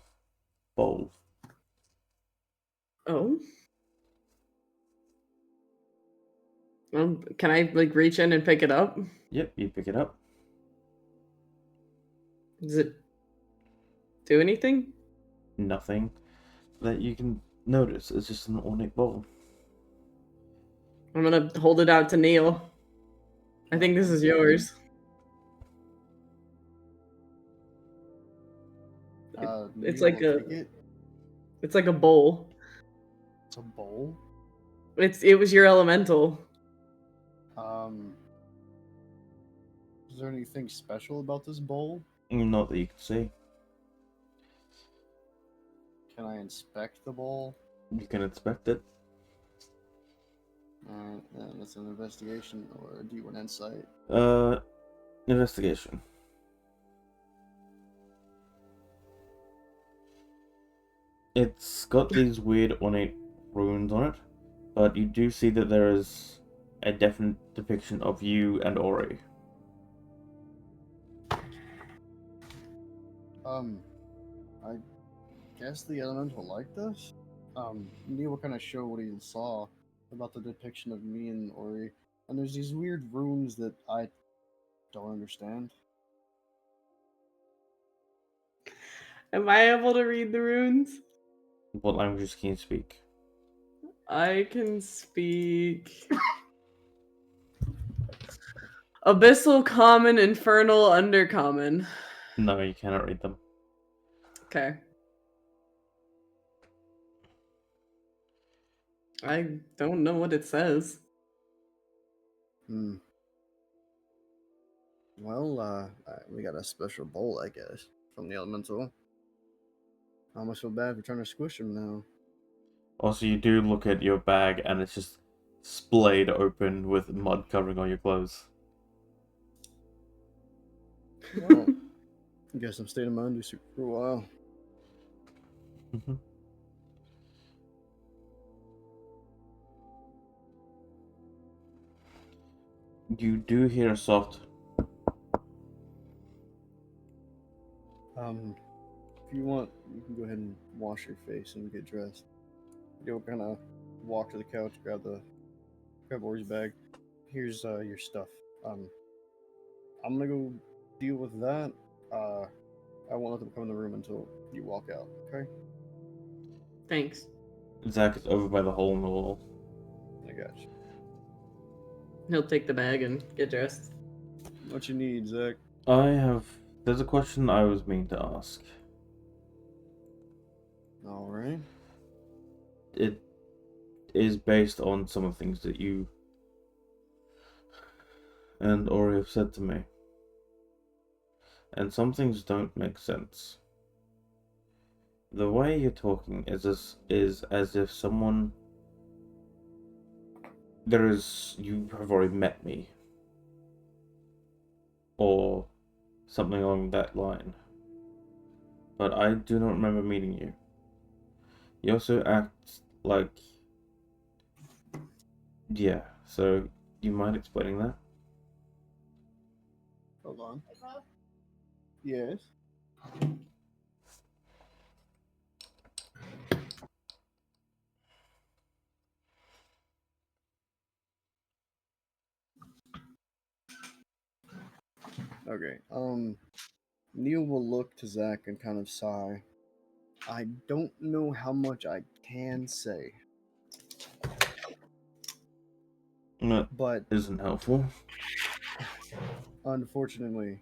S1: bowl.
S3: Oh. Can I reach in and pick it up?
S1: Yep, you pick it up.
S3: Does it do anything?
S1: Nothing that you can notice. It's just an ornate bowl.
S3: I'm gonna hold it out to Neil. I think this is yours. It's
S2: Neil
S3: like
S2: will
S3: a
S2: take it.
S3: it's like a bowl.
S2: It's a bowl.
S3: It was your elemental.
S2: Is there anything special about this bowl?
S1: Not that you can see.
S2: Can I inspect the bowl?
S1: You can inspect it.
S2: Alright, then it's an investigation, or do you want insight?
S1: Investigation. It's got these weird ornate runes on it, but you do see that there is a definite depiction of you and Ori.
S2: I guess the elemental liked us? Neil will kind of show what he saw about the depiction of me and Ori, and there's these weird runes that I don't understand.
S3: Am I able to read the runes?
S1: What languages can you speak?
S3: I can speak Abyssal, Common, Infernal, Undercommon.
S1: No, you cannot read them.
S3: Okay. I don't know what it says.
S2: Well, we got a special bowl, I guess, from the elemental. I almost feel bad for trying to squish him now.
S1: Also, you do look at your bag and it's just splayed open with mud covering all your clothes.
S2: Well, I guess I'm staying in my undersuit for a while.
S1: You do hear a soft.
S2: If you want, you can go ahead and wash your face and get dressed. You'll kind of walk to the couch, grab Ori's bag. Here's your stuff. I'm gonna go deal with that. I won't let them come in the room until you walk out. Okay?
S3: Thanks.
S1: Zach is over by the hole in the wall.
S2: I got you.
S3: He'll take the bag and get dressed.
S2: What you need, Zach?
S1: There's a question I was meaning to ask.
S2: All right.
S1: It is based on some of the things that you and Ori have said to me. And some things don't make sense. The way you're talking is as if someone you have already met me. Or something along that line. But I do not remember meeting you. You also act like... Yeah, so you mind explaining that?
S2: Hold on. Yes. Okay. Neil will look to Zach and kind of sigh. I don't know how much I can say,
S1: That
S2: but
S1: isn't helpful.
S2: unfortunately,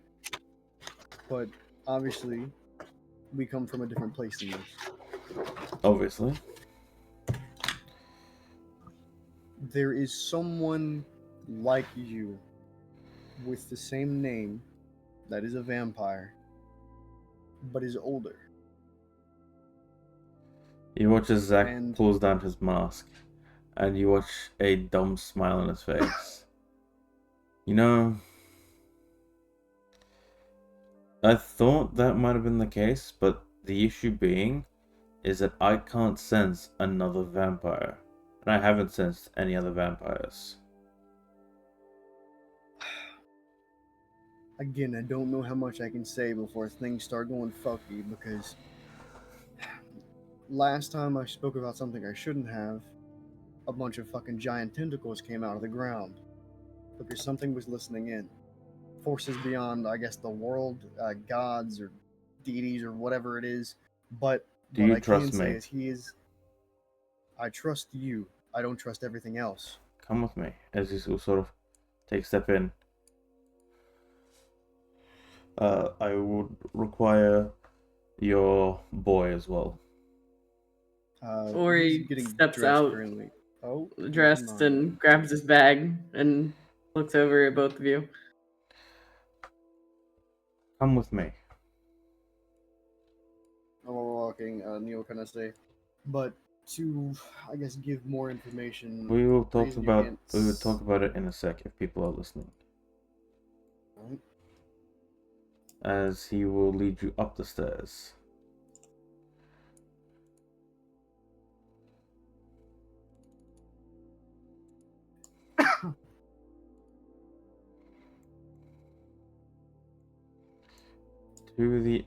S2: but obviously, we come from a different place than this.
S1: Obviously.
S2: There is someone like you with the same name that is a vampire, but is older.
S1: You watch as Zach
S2: And-
S1: pulls down his mask, and you watch a dumb smile on his face. You know, I thought that might have been the case, but the issue being is that I can't sense another vampire, and I haven't sensed any other vampires.
S2: Again, I don't know how much I can say before things start going fucky, because last time I spoke about something I shouldn't have, a bunch of fucking giant tentacles came out of the ground. Because something was listening in. Forces beyond, I guess, the world, gods or deities or whatever it is. But
S1: Do
S2: what
S1: you
S2: I
S1: trust
S2: can say
S1: me?
S2: is he is. I trust you. I don't trust everything else.
S1: Come with me, as you sort of take a step in. I would require your boy as well.
S2: He's
S3: Ori
S2: getting
S3: steps
S2: dressed
S3: out,
S2: currently. Oh, never
S3: dressed,
S2: mind.
S3: and grabs his bag and looks over at both of you.
S1: Come with me.
S2: While we're walking, Neil kind of say, but to, I guess, give more information.
S1: We will talk
S2: Reason you
S1: about
S2: can't
S1: we will talk about it in a sec if people are listening.
S2: Right.
S1: As he will lead you up the stairs. To the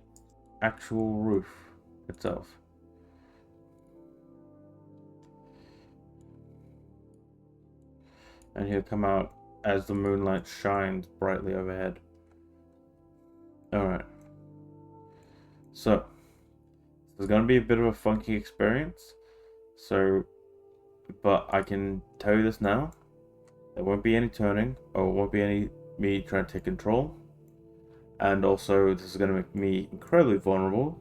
S1: actual roof itself. And he'll come out as the moonlight shines brightly overhead. Alright. So, there's going to be a bit of a funky experience. So, but I can tell you this now. There won't be any turning, or won't be any me trying to take control. And also, this is going to make me incredibly vulnerable.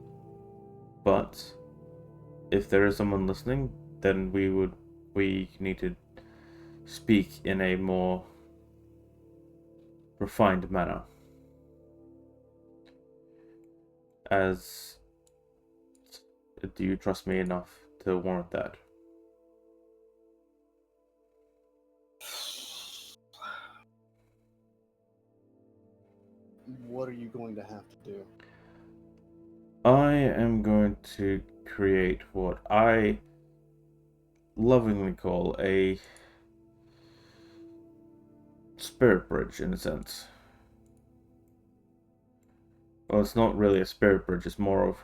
S1: But if there is someone listening, then we need to speak in a more refined manner. As, do you trust me enough to warrant that?
S2: What are you going to have to do?
S1: I am going to create what I lovingly call a spirit bridge, in a sense. Well, it's not really a spirit bridge, it's more of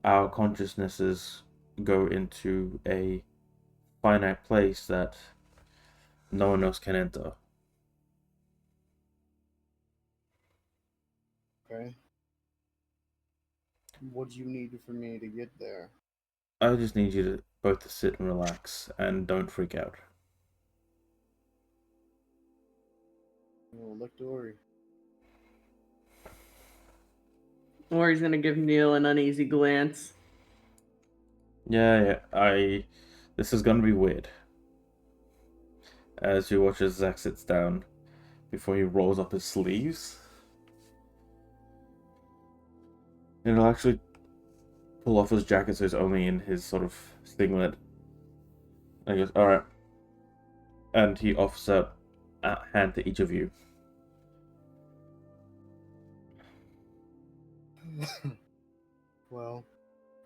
S1: our consciousnesses go into a finite place that no one else can enter.
S2: Okay. What do you need for me to get there?
S1: I just need you to both to sit and relax and don't freak out.
S2: Well, look, Dory.
S3: Ori's gonna give Neil an uneasy glance.
S1: Yeah, this is gonna be weird. As you watch as Zack sits down before he rolls up his sleeves. And he'll actually pull off his jacket so it's only in his sort of singlet. And he goes, alright. And he offers up a hand to each of you.
S2: Well,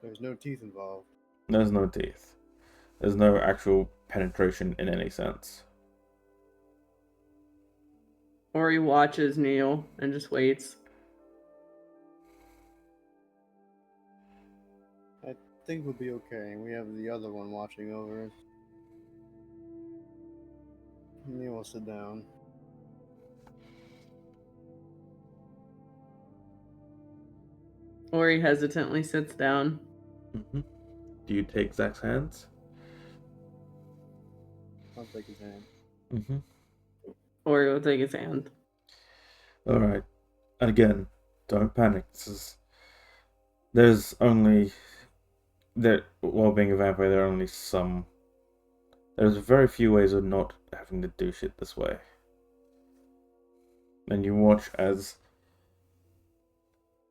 S2: there's no teeth involved.
S1: There's no teeth. There's no actual penetration in any sense.
S3: Ori watches Neil and just waits.
S2: I think we'll be okay. We have the other one watching over us. Neil will sit down.
S3: Ori hesitantly sits down.
S1: Mm-hmm. Do you take Zack's hands?
S2: I'll take his hand.
S1: Mm-hmm.
S3: Ori will take his hand.
S1: Alright. And again, don't panic. There's only... While being a vampire, there are only some... There's very few ways of not having to do shit this way. And you watch as...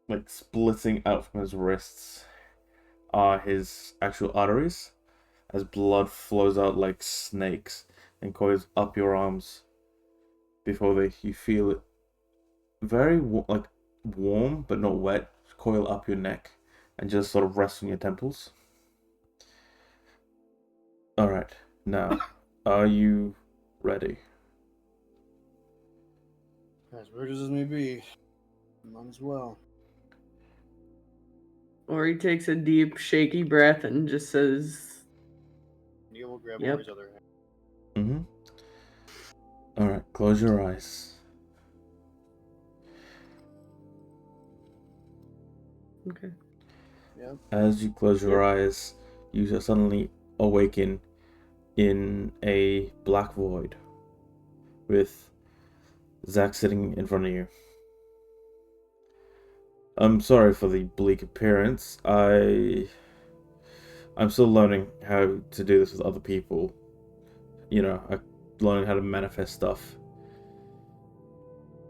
S1: like, splitting out from his wrists are his actual arteries, as blood flows out like snakes and coils up your arms before you feel it very warm but not wet coil up your neck and just sort of rest on your temples. Alright, now, are you ready?
S2: As weird as this may be, might as well.
S3: Ori takes a deep, shaky breath and just says,
S2: Neil will grab
S3: Yep.
S2: Ori's other hand.
S1: Mm-hmm. Alright, close your eyes.
S3: okay.
S2: Yep.
S1: As you close your eyes, you suddenly awaken in a black void with Zack sitting in front of you. I'm sorry for the bleak appearance. I'm still learning how to do this with other people. Learning how to manifest stuff.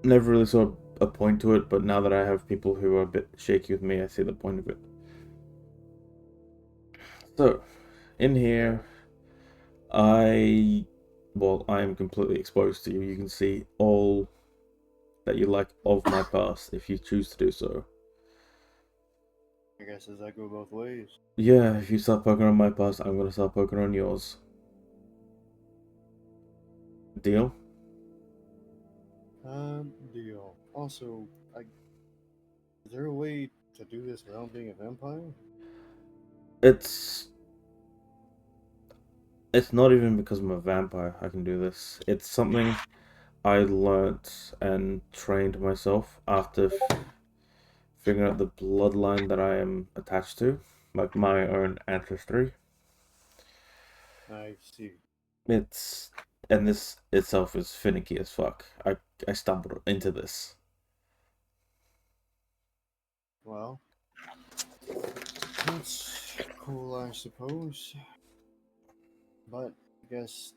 S1: Never really saw a point to it, but now that I have people who are a bit shaky with me, I see the point of it. So, in here, I am completely exposed to you. You can see all that you like of my past if you choose to do so.
S2: I guess does that go both ways?
S1: Yeah, if you start poking on my past, I'm gonna start poking on yours. Deal?
S2: Deal. Also, is there a way to do this without being a vampire?
S1: It's not even because I'm a vampire I can do this. It's something I learnt and trained myself after figuring out the bloodline that I am attached to, like my own ancestry.
S2: I see.
S1: It's and this itself is finicky as fuck. I stumbled into this.
S2: Well, that's cool, I suppose. But I guess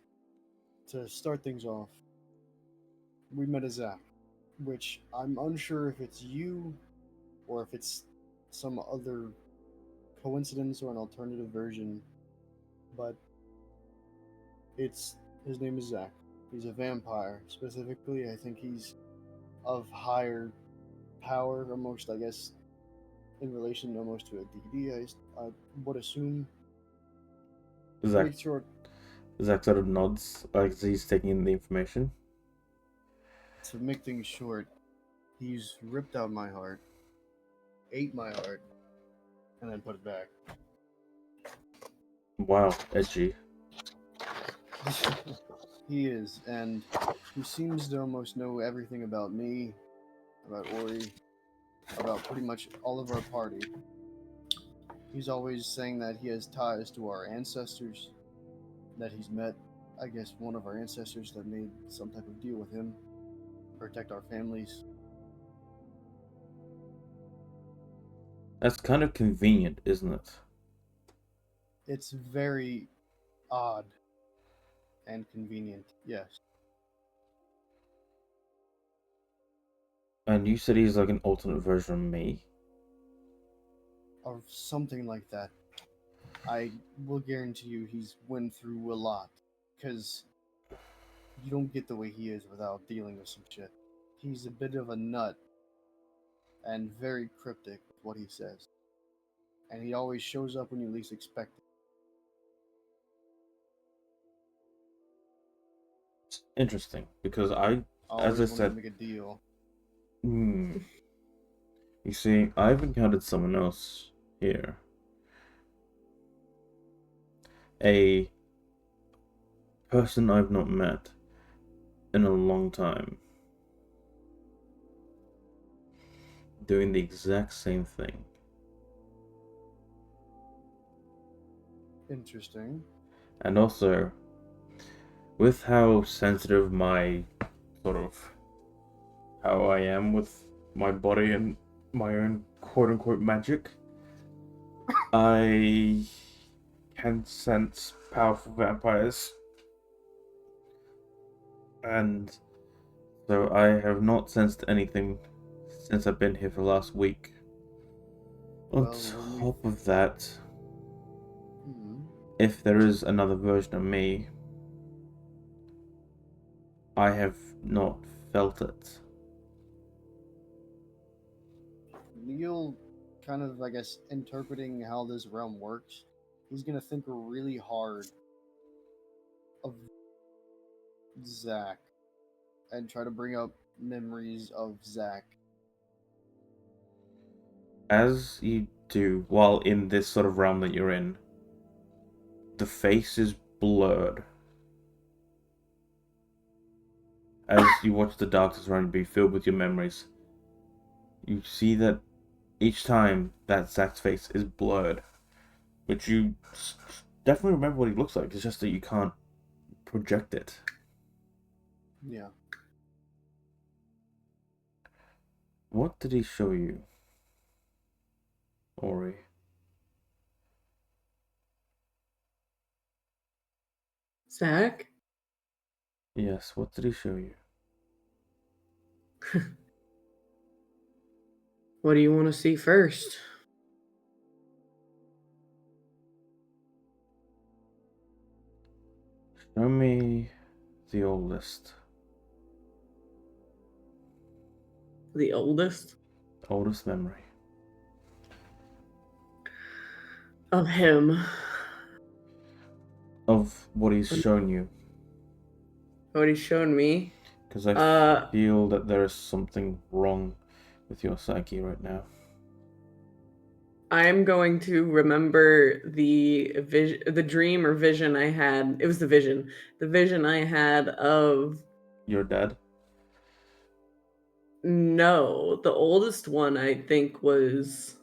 S2: to start things off, we met a Zach, which I'm unsure if it's you or if it's some other coincidence or an alternative version, but it's his name is Zach. He's a vampire. Specifically, I think he's of higher power, almost, I guess, in relation almost to a deity. I would assume. To
S1: Zach
S2: make short,
S1: Zach sort of nods like he's taking in the information.
S2: to make things short, he's ripped out my heart, ate my heart, and then put it back.
S1: Wow, edgy.
S2: He is, and he seems to almost know everything about me, about Ori, about pretty much all of our party. He's always saying that he has ties to our ancestors, that he's met, I guess, one of our ancestors that made some type of deal with him, protect our families.
S1: That's kind of convenient, isn't it?
S2: It's very odd and convenient, yes.
S1: And you said he's like an alternate version of me.
S2: Or something like that. I will guarantee you he's went through a lot, because you don't get the way he is without dealing with some shit. He's a bit of a nut and very cryptic with what he says. And he always shows up when you least expect it.
S1: It's interesting because as
S2: Always
S1: I
S2: wanted to
S1: said,
S2: make a deal.
S1: hmm, you see, I've encountered someone else here. A person I've not met in a long time. Doing the exact same thing.
S2: Interesting.
S1: And also, with how sensitive my sort of how I am with my body and my own quote unquote magic, I can sense powerful vampires. And so I have not sensed anything since I've been here for the last week. On
S2: Well, when we.
S1: top of that,
S2: Hmm.
S1: if there is another version of me, I have not felt it.
S2: Neil, kind of, I guess, interpreting how this realm works, he's gonna think really hard of Zach and try to bring up memories of Zach.
S1: As you do while in this sort of realm that you're in, the face is blurred. As you watch the darkness around you be filled with your memories, you see that each time that Zach's face is blurred, but you definitely remember what he looks like. It's just that you can't project it.
S2: Yeah.
S1: What did he show you? Ori.
S3: Zach?
S1: Yes, what did he show you?
S3: What do you want to see first?
S1: Show me the oldest.
S3: The oldest?
S1: Oldest memory.
S3: Of him.
S1: Of what he's shown you.
S3: What he's shown me?
S1: Because I feel that there is something wrong with your psyche right now.
S3: I'm going to remember the dream or vision I had. It was the vision. The vision I had of
S1: Your dad?
S3: no, the oldest one I think was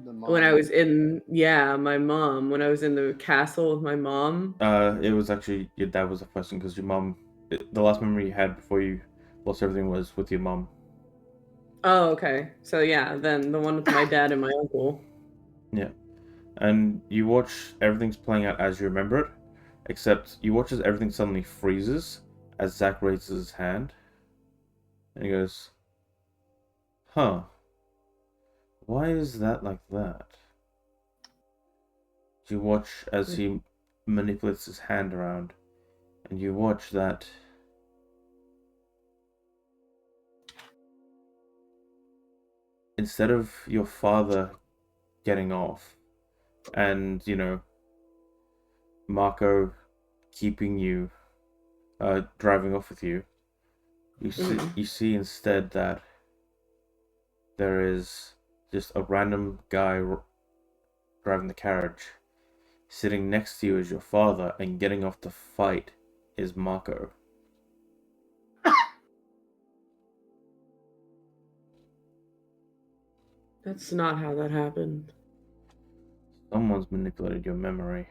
S2: The
S3: when I
S2: mom.
S3: was my mom, when I was in the castle with my mom.
S1: It was actually your dad was the first one because your mom. The last memory you had before you lost everything was with your mom.
S3: Oh, okay. So yeah, then the one with my dad and my uncle.
S1: Yeah. And you watch everything's playing out as you remember it, except you watch as everything suddenly freezes as Zach raises his hand. And he goes, huh, why is that like that? You watch as he manipulates his hand around, and you watch that instead of your father getting off and, Marco keeping you, driving off with you, you see instead that there is just a random guy driving the carriage. Sitting next to you is your father, and getting off to fight is Marco.
S3: That's not how that happened.
S1: Someone's manipulated your memory.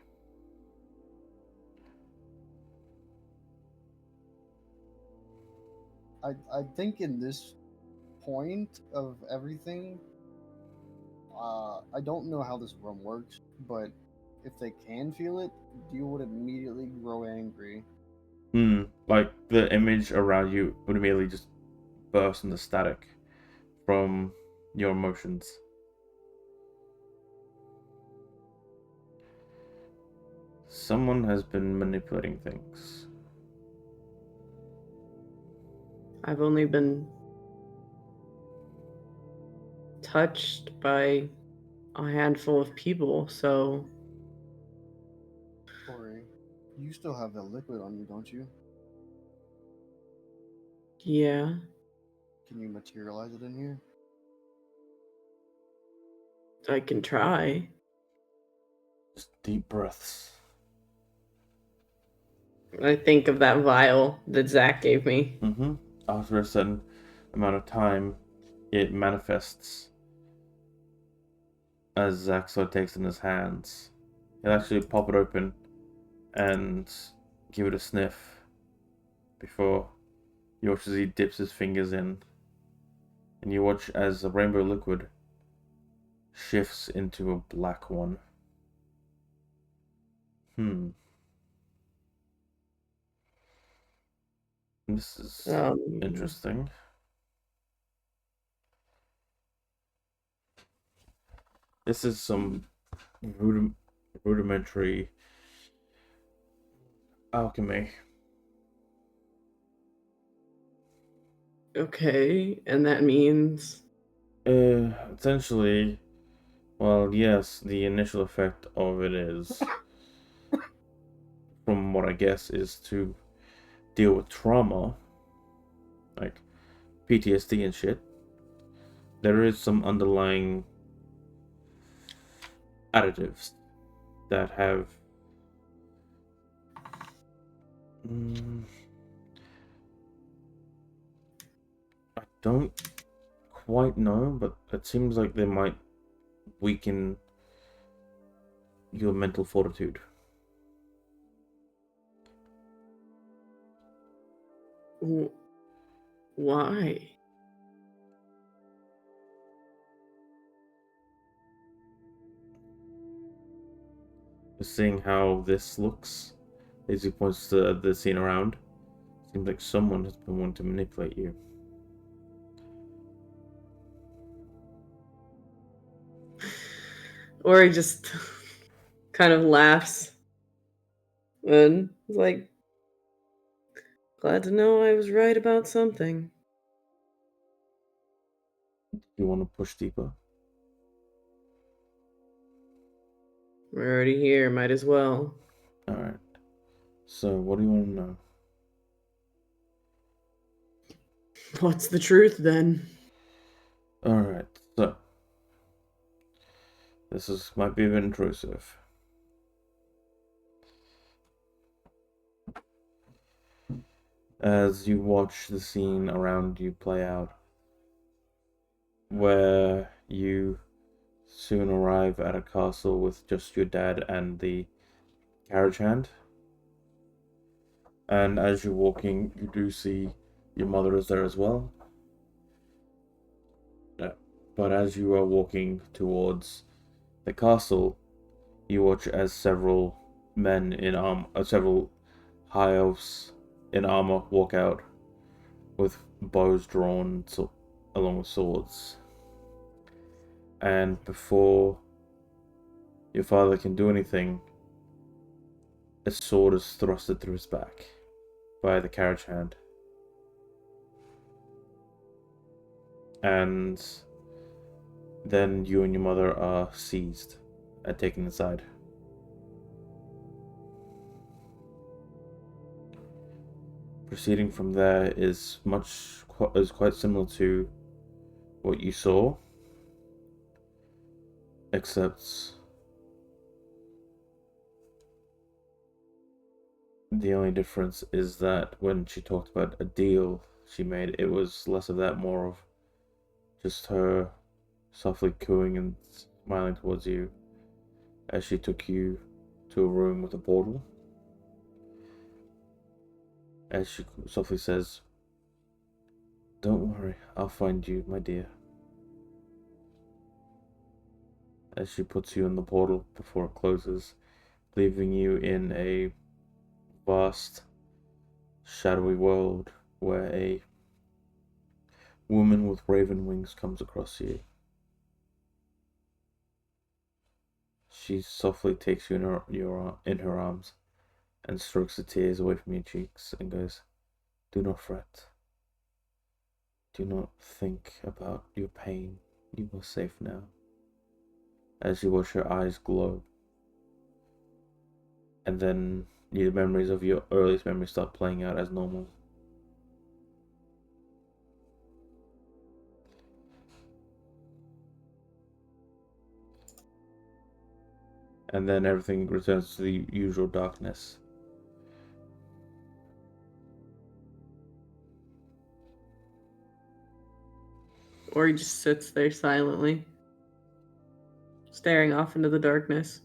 S2: I think in this point of everything, I don't know how this room works, but if they can feel it, you would immediately grow angry.
S1: Like the image around you would immediately just burst into static from your emotions. Someone has been manipulating things.
S3: I've only been touched by a handful of people, so
S2: Corey, you still have that liquid on you, don't you?
S3: yeah,
S2: Can you materialize it in here?
S3: I can try.
S1: Just deep breaths.
S3: I think of that vial that Zach gave me.
S1: After a certain amount of time, it manifests as Zach sort of takes it in his hands. He'll actually pop it open and give it a sniff before you watch as he dips his fingers in. And you watch as the rainbow liquid shifts into a black one. This is interesting. This is some rudimentary alchemy.
S3: Okay, and that means
S1: Essentially, well, yes, the initial effect of it is, from what I guess, is to deal with trauma, like PTSD and shit. There is some underlying additives that have I don't quite know, but it seems like they might weaken your mental fortitude.
S3: why?
S1: seeing how this looks, as he points to the scene around, seems like someone has been wanting to manipulate you.
S3: Ori just kind of laughs and is like, glad to know I was right about something.
S1: You want to push deeper?
S3: We're already here, might as well.
S1: Alright. So, what do you want to know?
S3: What's the truth then?
S1: Alright, so. Might be a bit intrusive. As you watch the scene around you play out, where you soon arrive at a castle with just your dad and the carriage hand. And as you're walking, you do see your mother is there as well. But as you are walking towards the castle, you watch as several several high elves in armor walk out with bows drawn along with swords. And before your father can do anything, a sword is thrusted through his back by the carriage hand. And then you and your mother are seized and taken inside. Proceeding from there is quite similar to what you saw, except the only difference is that when she talked about a deal she made, it was less of that, more of just her softly cooing and smiling towards you as she took you to a room with a portal. As she softly says, "Don't worry, I'll find you, my dear." As she puts you in the portal before it closes, leaving you in a vast, shadowy world where a woman with raven wings comes across you. She softly takes you in her arms and strokes the tears away from your cheeks and goes, "Do not fret. Do not think about your pain. You are safe now." As you watch her eyes glow, and then the memories of your earliest memories start playing out as normal. And then everything returns to the usual darkness.
S3: Ori just sits there silently, staring off into the darkness.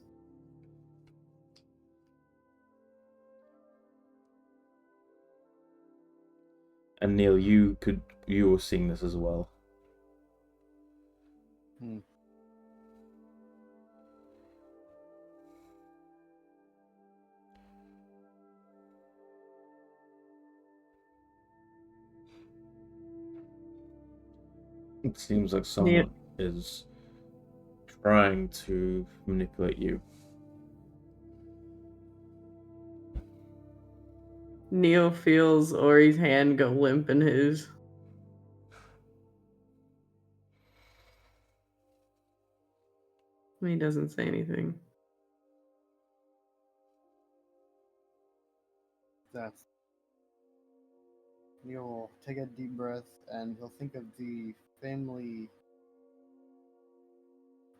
S1: And Neil, you were seeing this as well. It seems like someone is trying to manipulate you.
S3: Neil feels Ori's hand go limp in his. He doesn't say anything.
S2: He'll take a deep breath and he'll think of the family,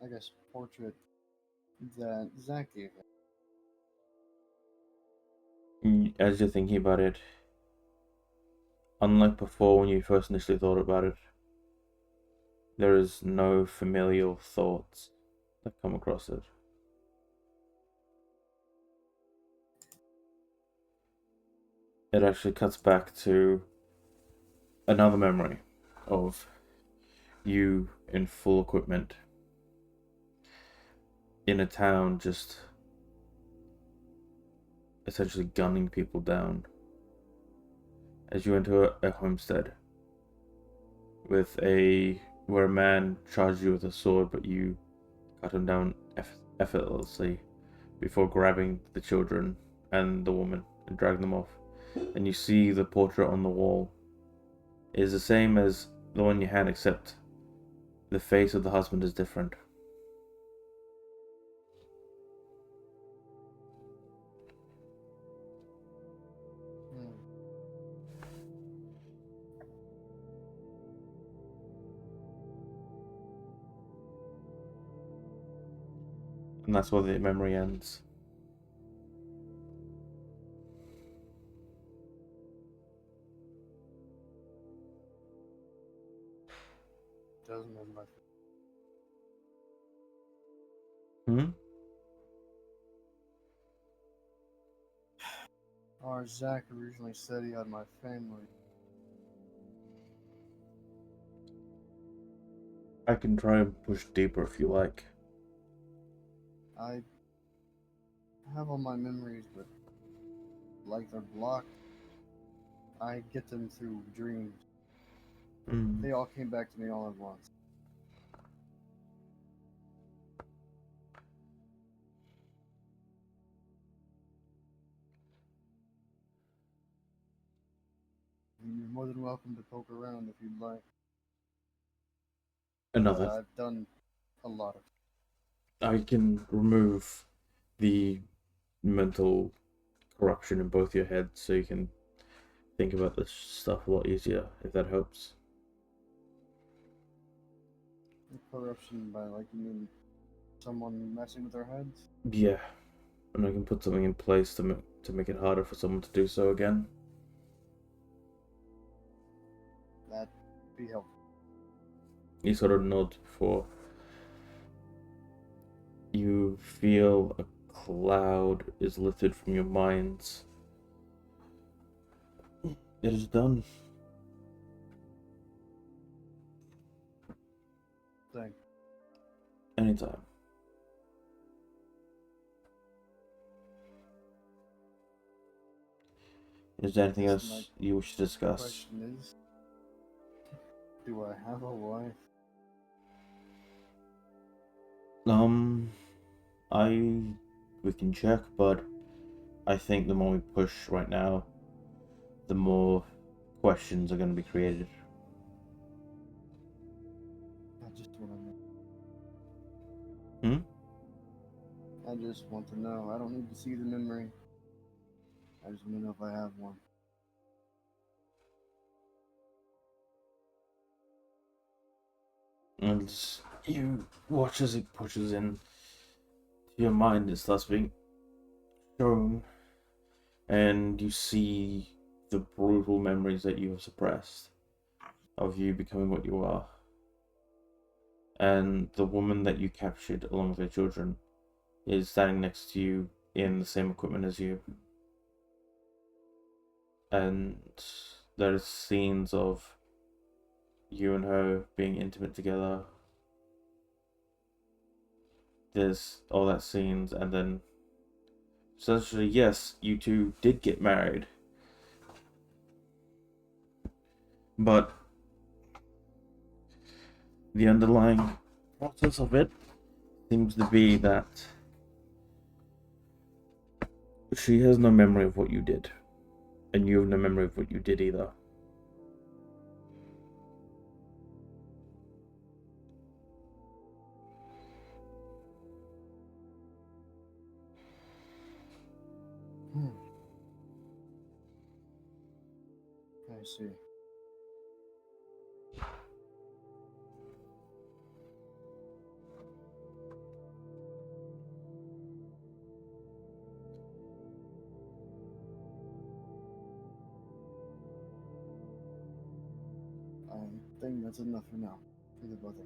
S2: I guess, portrait that Zach gave him.
S1: As you're thinking about it, unlike before when you first initially thought about it, there is no familial thoughts that come across it. It actually cuts back to another memory of you in full equipment in a town just essentially gunning people down as you enter a homestead where a man charges you with a sword, but you cut him down effortlessly before grabbing the children and the woman and dragging them off. And you see the portrait on the wall is the same as the one you had, except the face of the husband is different.
S2: Hmm.
S1: And that's where the memory ends.
S2: Doesn't end my.
S1: Hmm?
S2: Our Zach originally said he had my family.
S1: I can try and push deeper if you like.
S2: I have all my memories, but like they're blocked. I get them through dreams. They all came back to me all at once. You're more than welcome to poke around if you'd like.
S1: Another.
S2: I've done a lot of.
S1: I can remove the mental corruption in both your heads so you can think about this stuff a lot easier, if that helps.
S2: Corruption by, like, you mean someone messing with their heads?
S1: Yeah, and I can put something in place to make it harder for someone to do so again.
S2: That'd be helpful.
S1: You sort of nod before you feel a cloud is lifted from your minds. It is done.
S2: Thank
S1: Anytime. Is there anything
S2: This
S1: else you wish to discuss?
S2: question is, do I have a wife?
S1: We can check, but I think the more we push right now, the more questions are going to be created.
S2: I just want to
S1: Hmm?
S2: know. I just want to know. I don't need to see the memory. I just want to know if I have one.
S1: And you watch as it pushes in to your mind, it starts being shown, and you see the brutal memories that you have suppressed of you becoming what you are. And the woman that you captured along with her children is standing next to you in the same equipment as you. And there's scenes of you and her being intimate together. There's all that scenes, and then essentially, yes, you two did get married, but the underlying process of it seems to be that she has no memory of what you did, and you have no memory of what you did either.
S2: I see. I think that's enough for now. For the both of us.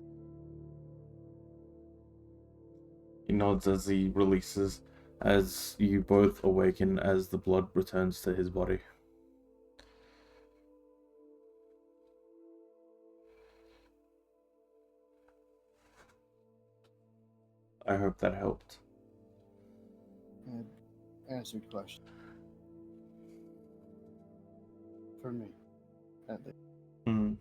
S1: He nods as he releases, as you both awaken as the blood returns to his body. I hope that helped.
S2: Answered question. For me. At least.
S1: Mm.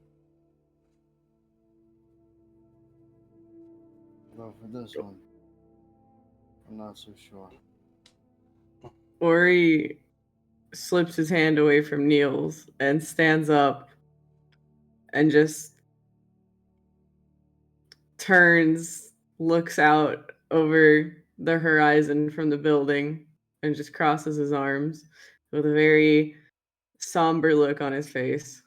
S2: But for this one, I'm not so sure.
S3: Ori slips his hand away from Niels and stands up and just turns, looks out over the horizon from the building, and just crosses his arms with a very somber look on his face.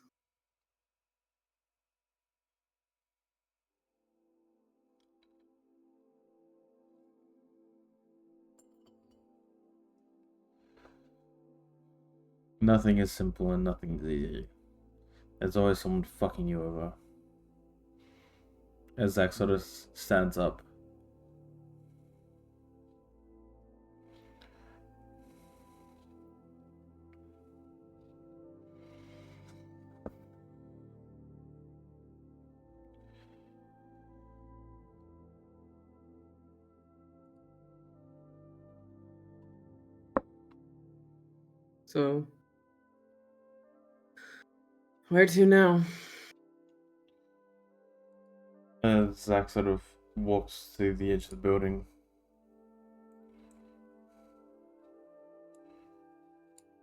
S1: Nothing is simple and nothing is easy. There's always someone fucking you over. As Zach sort of stands up.
S3: So, where to now?
S1: As Zach sort of walks to the edge of the building.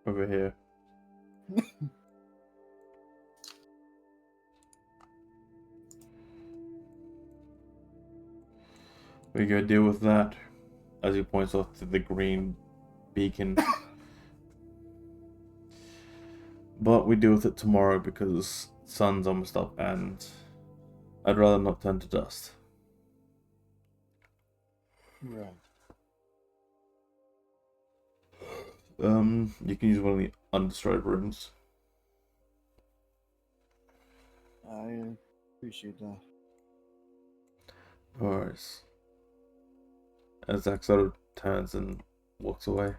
S1: Over here. We go deal with that. As he points off to the green beacon. But we deal with it tomorrow because sun's almost up and I'd rather not turn to dust.
S2: Right.
S1: You can use one of the undestroyed rooms.
S2: I appreciate that.
S1: No worries. As Zach sort of turns and walks away.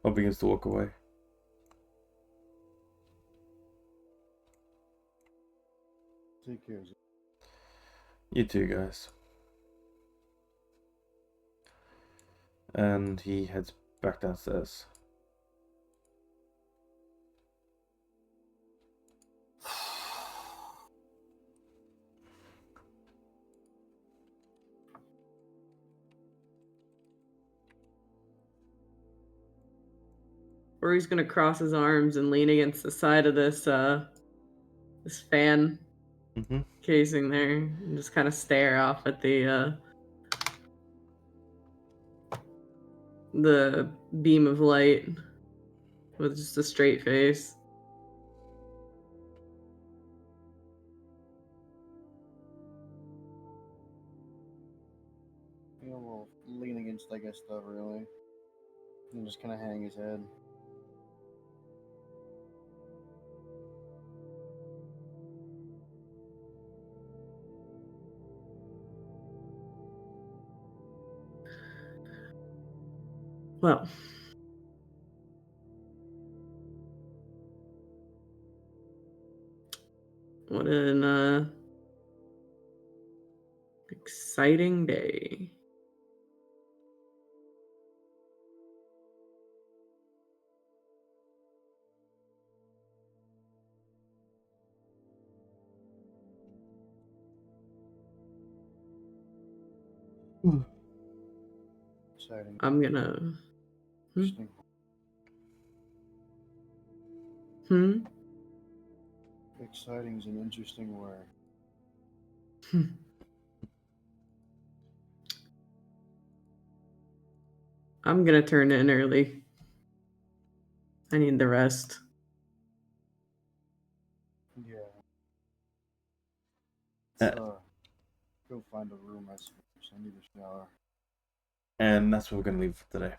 S1: Or begins to walk away.
S2: Take care.
S1: You too, guys. And he heads back downstairs.
S3: Ori's gonna cross his arms and lean against the side of this fan
S1: Mm-hmm.
S3: casing there and just kind of stare off at the beam of light with just a straight face.
S2: You know, well, lean against, I guess, the railing. And just kind of hang his head.
S3: Well, what an exciting day.
S2: Exciting.
S3: I'm gonna.
S2: Interesting. Exciting is an interesting word.
S3: I'm gonna turn in early. I need the rest.
S2: Yeah.
S1: Uh,
S2: Let's go find a room, I suppose. I need a shower.
S1: And that's what we're going to leave for today.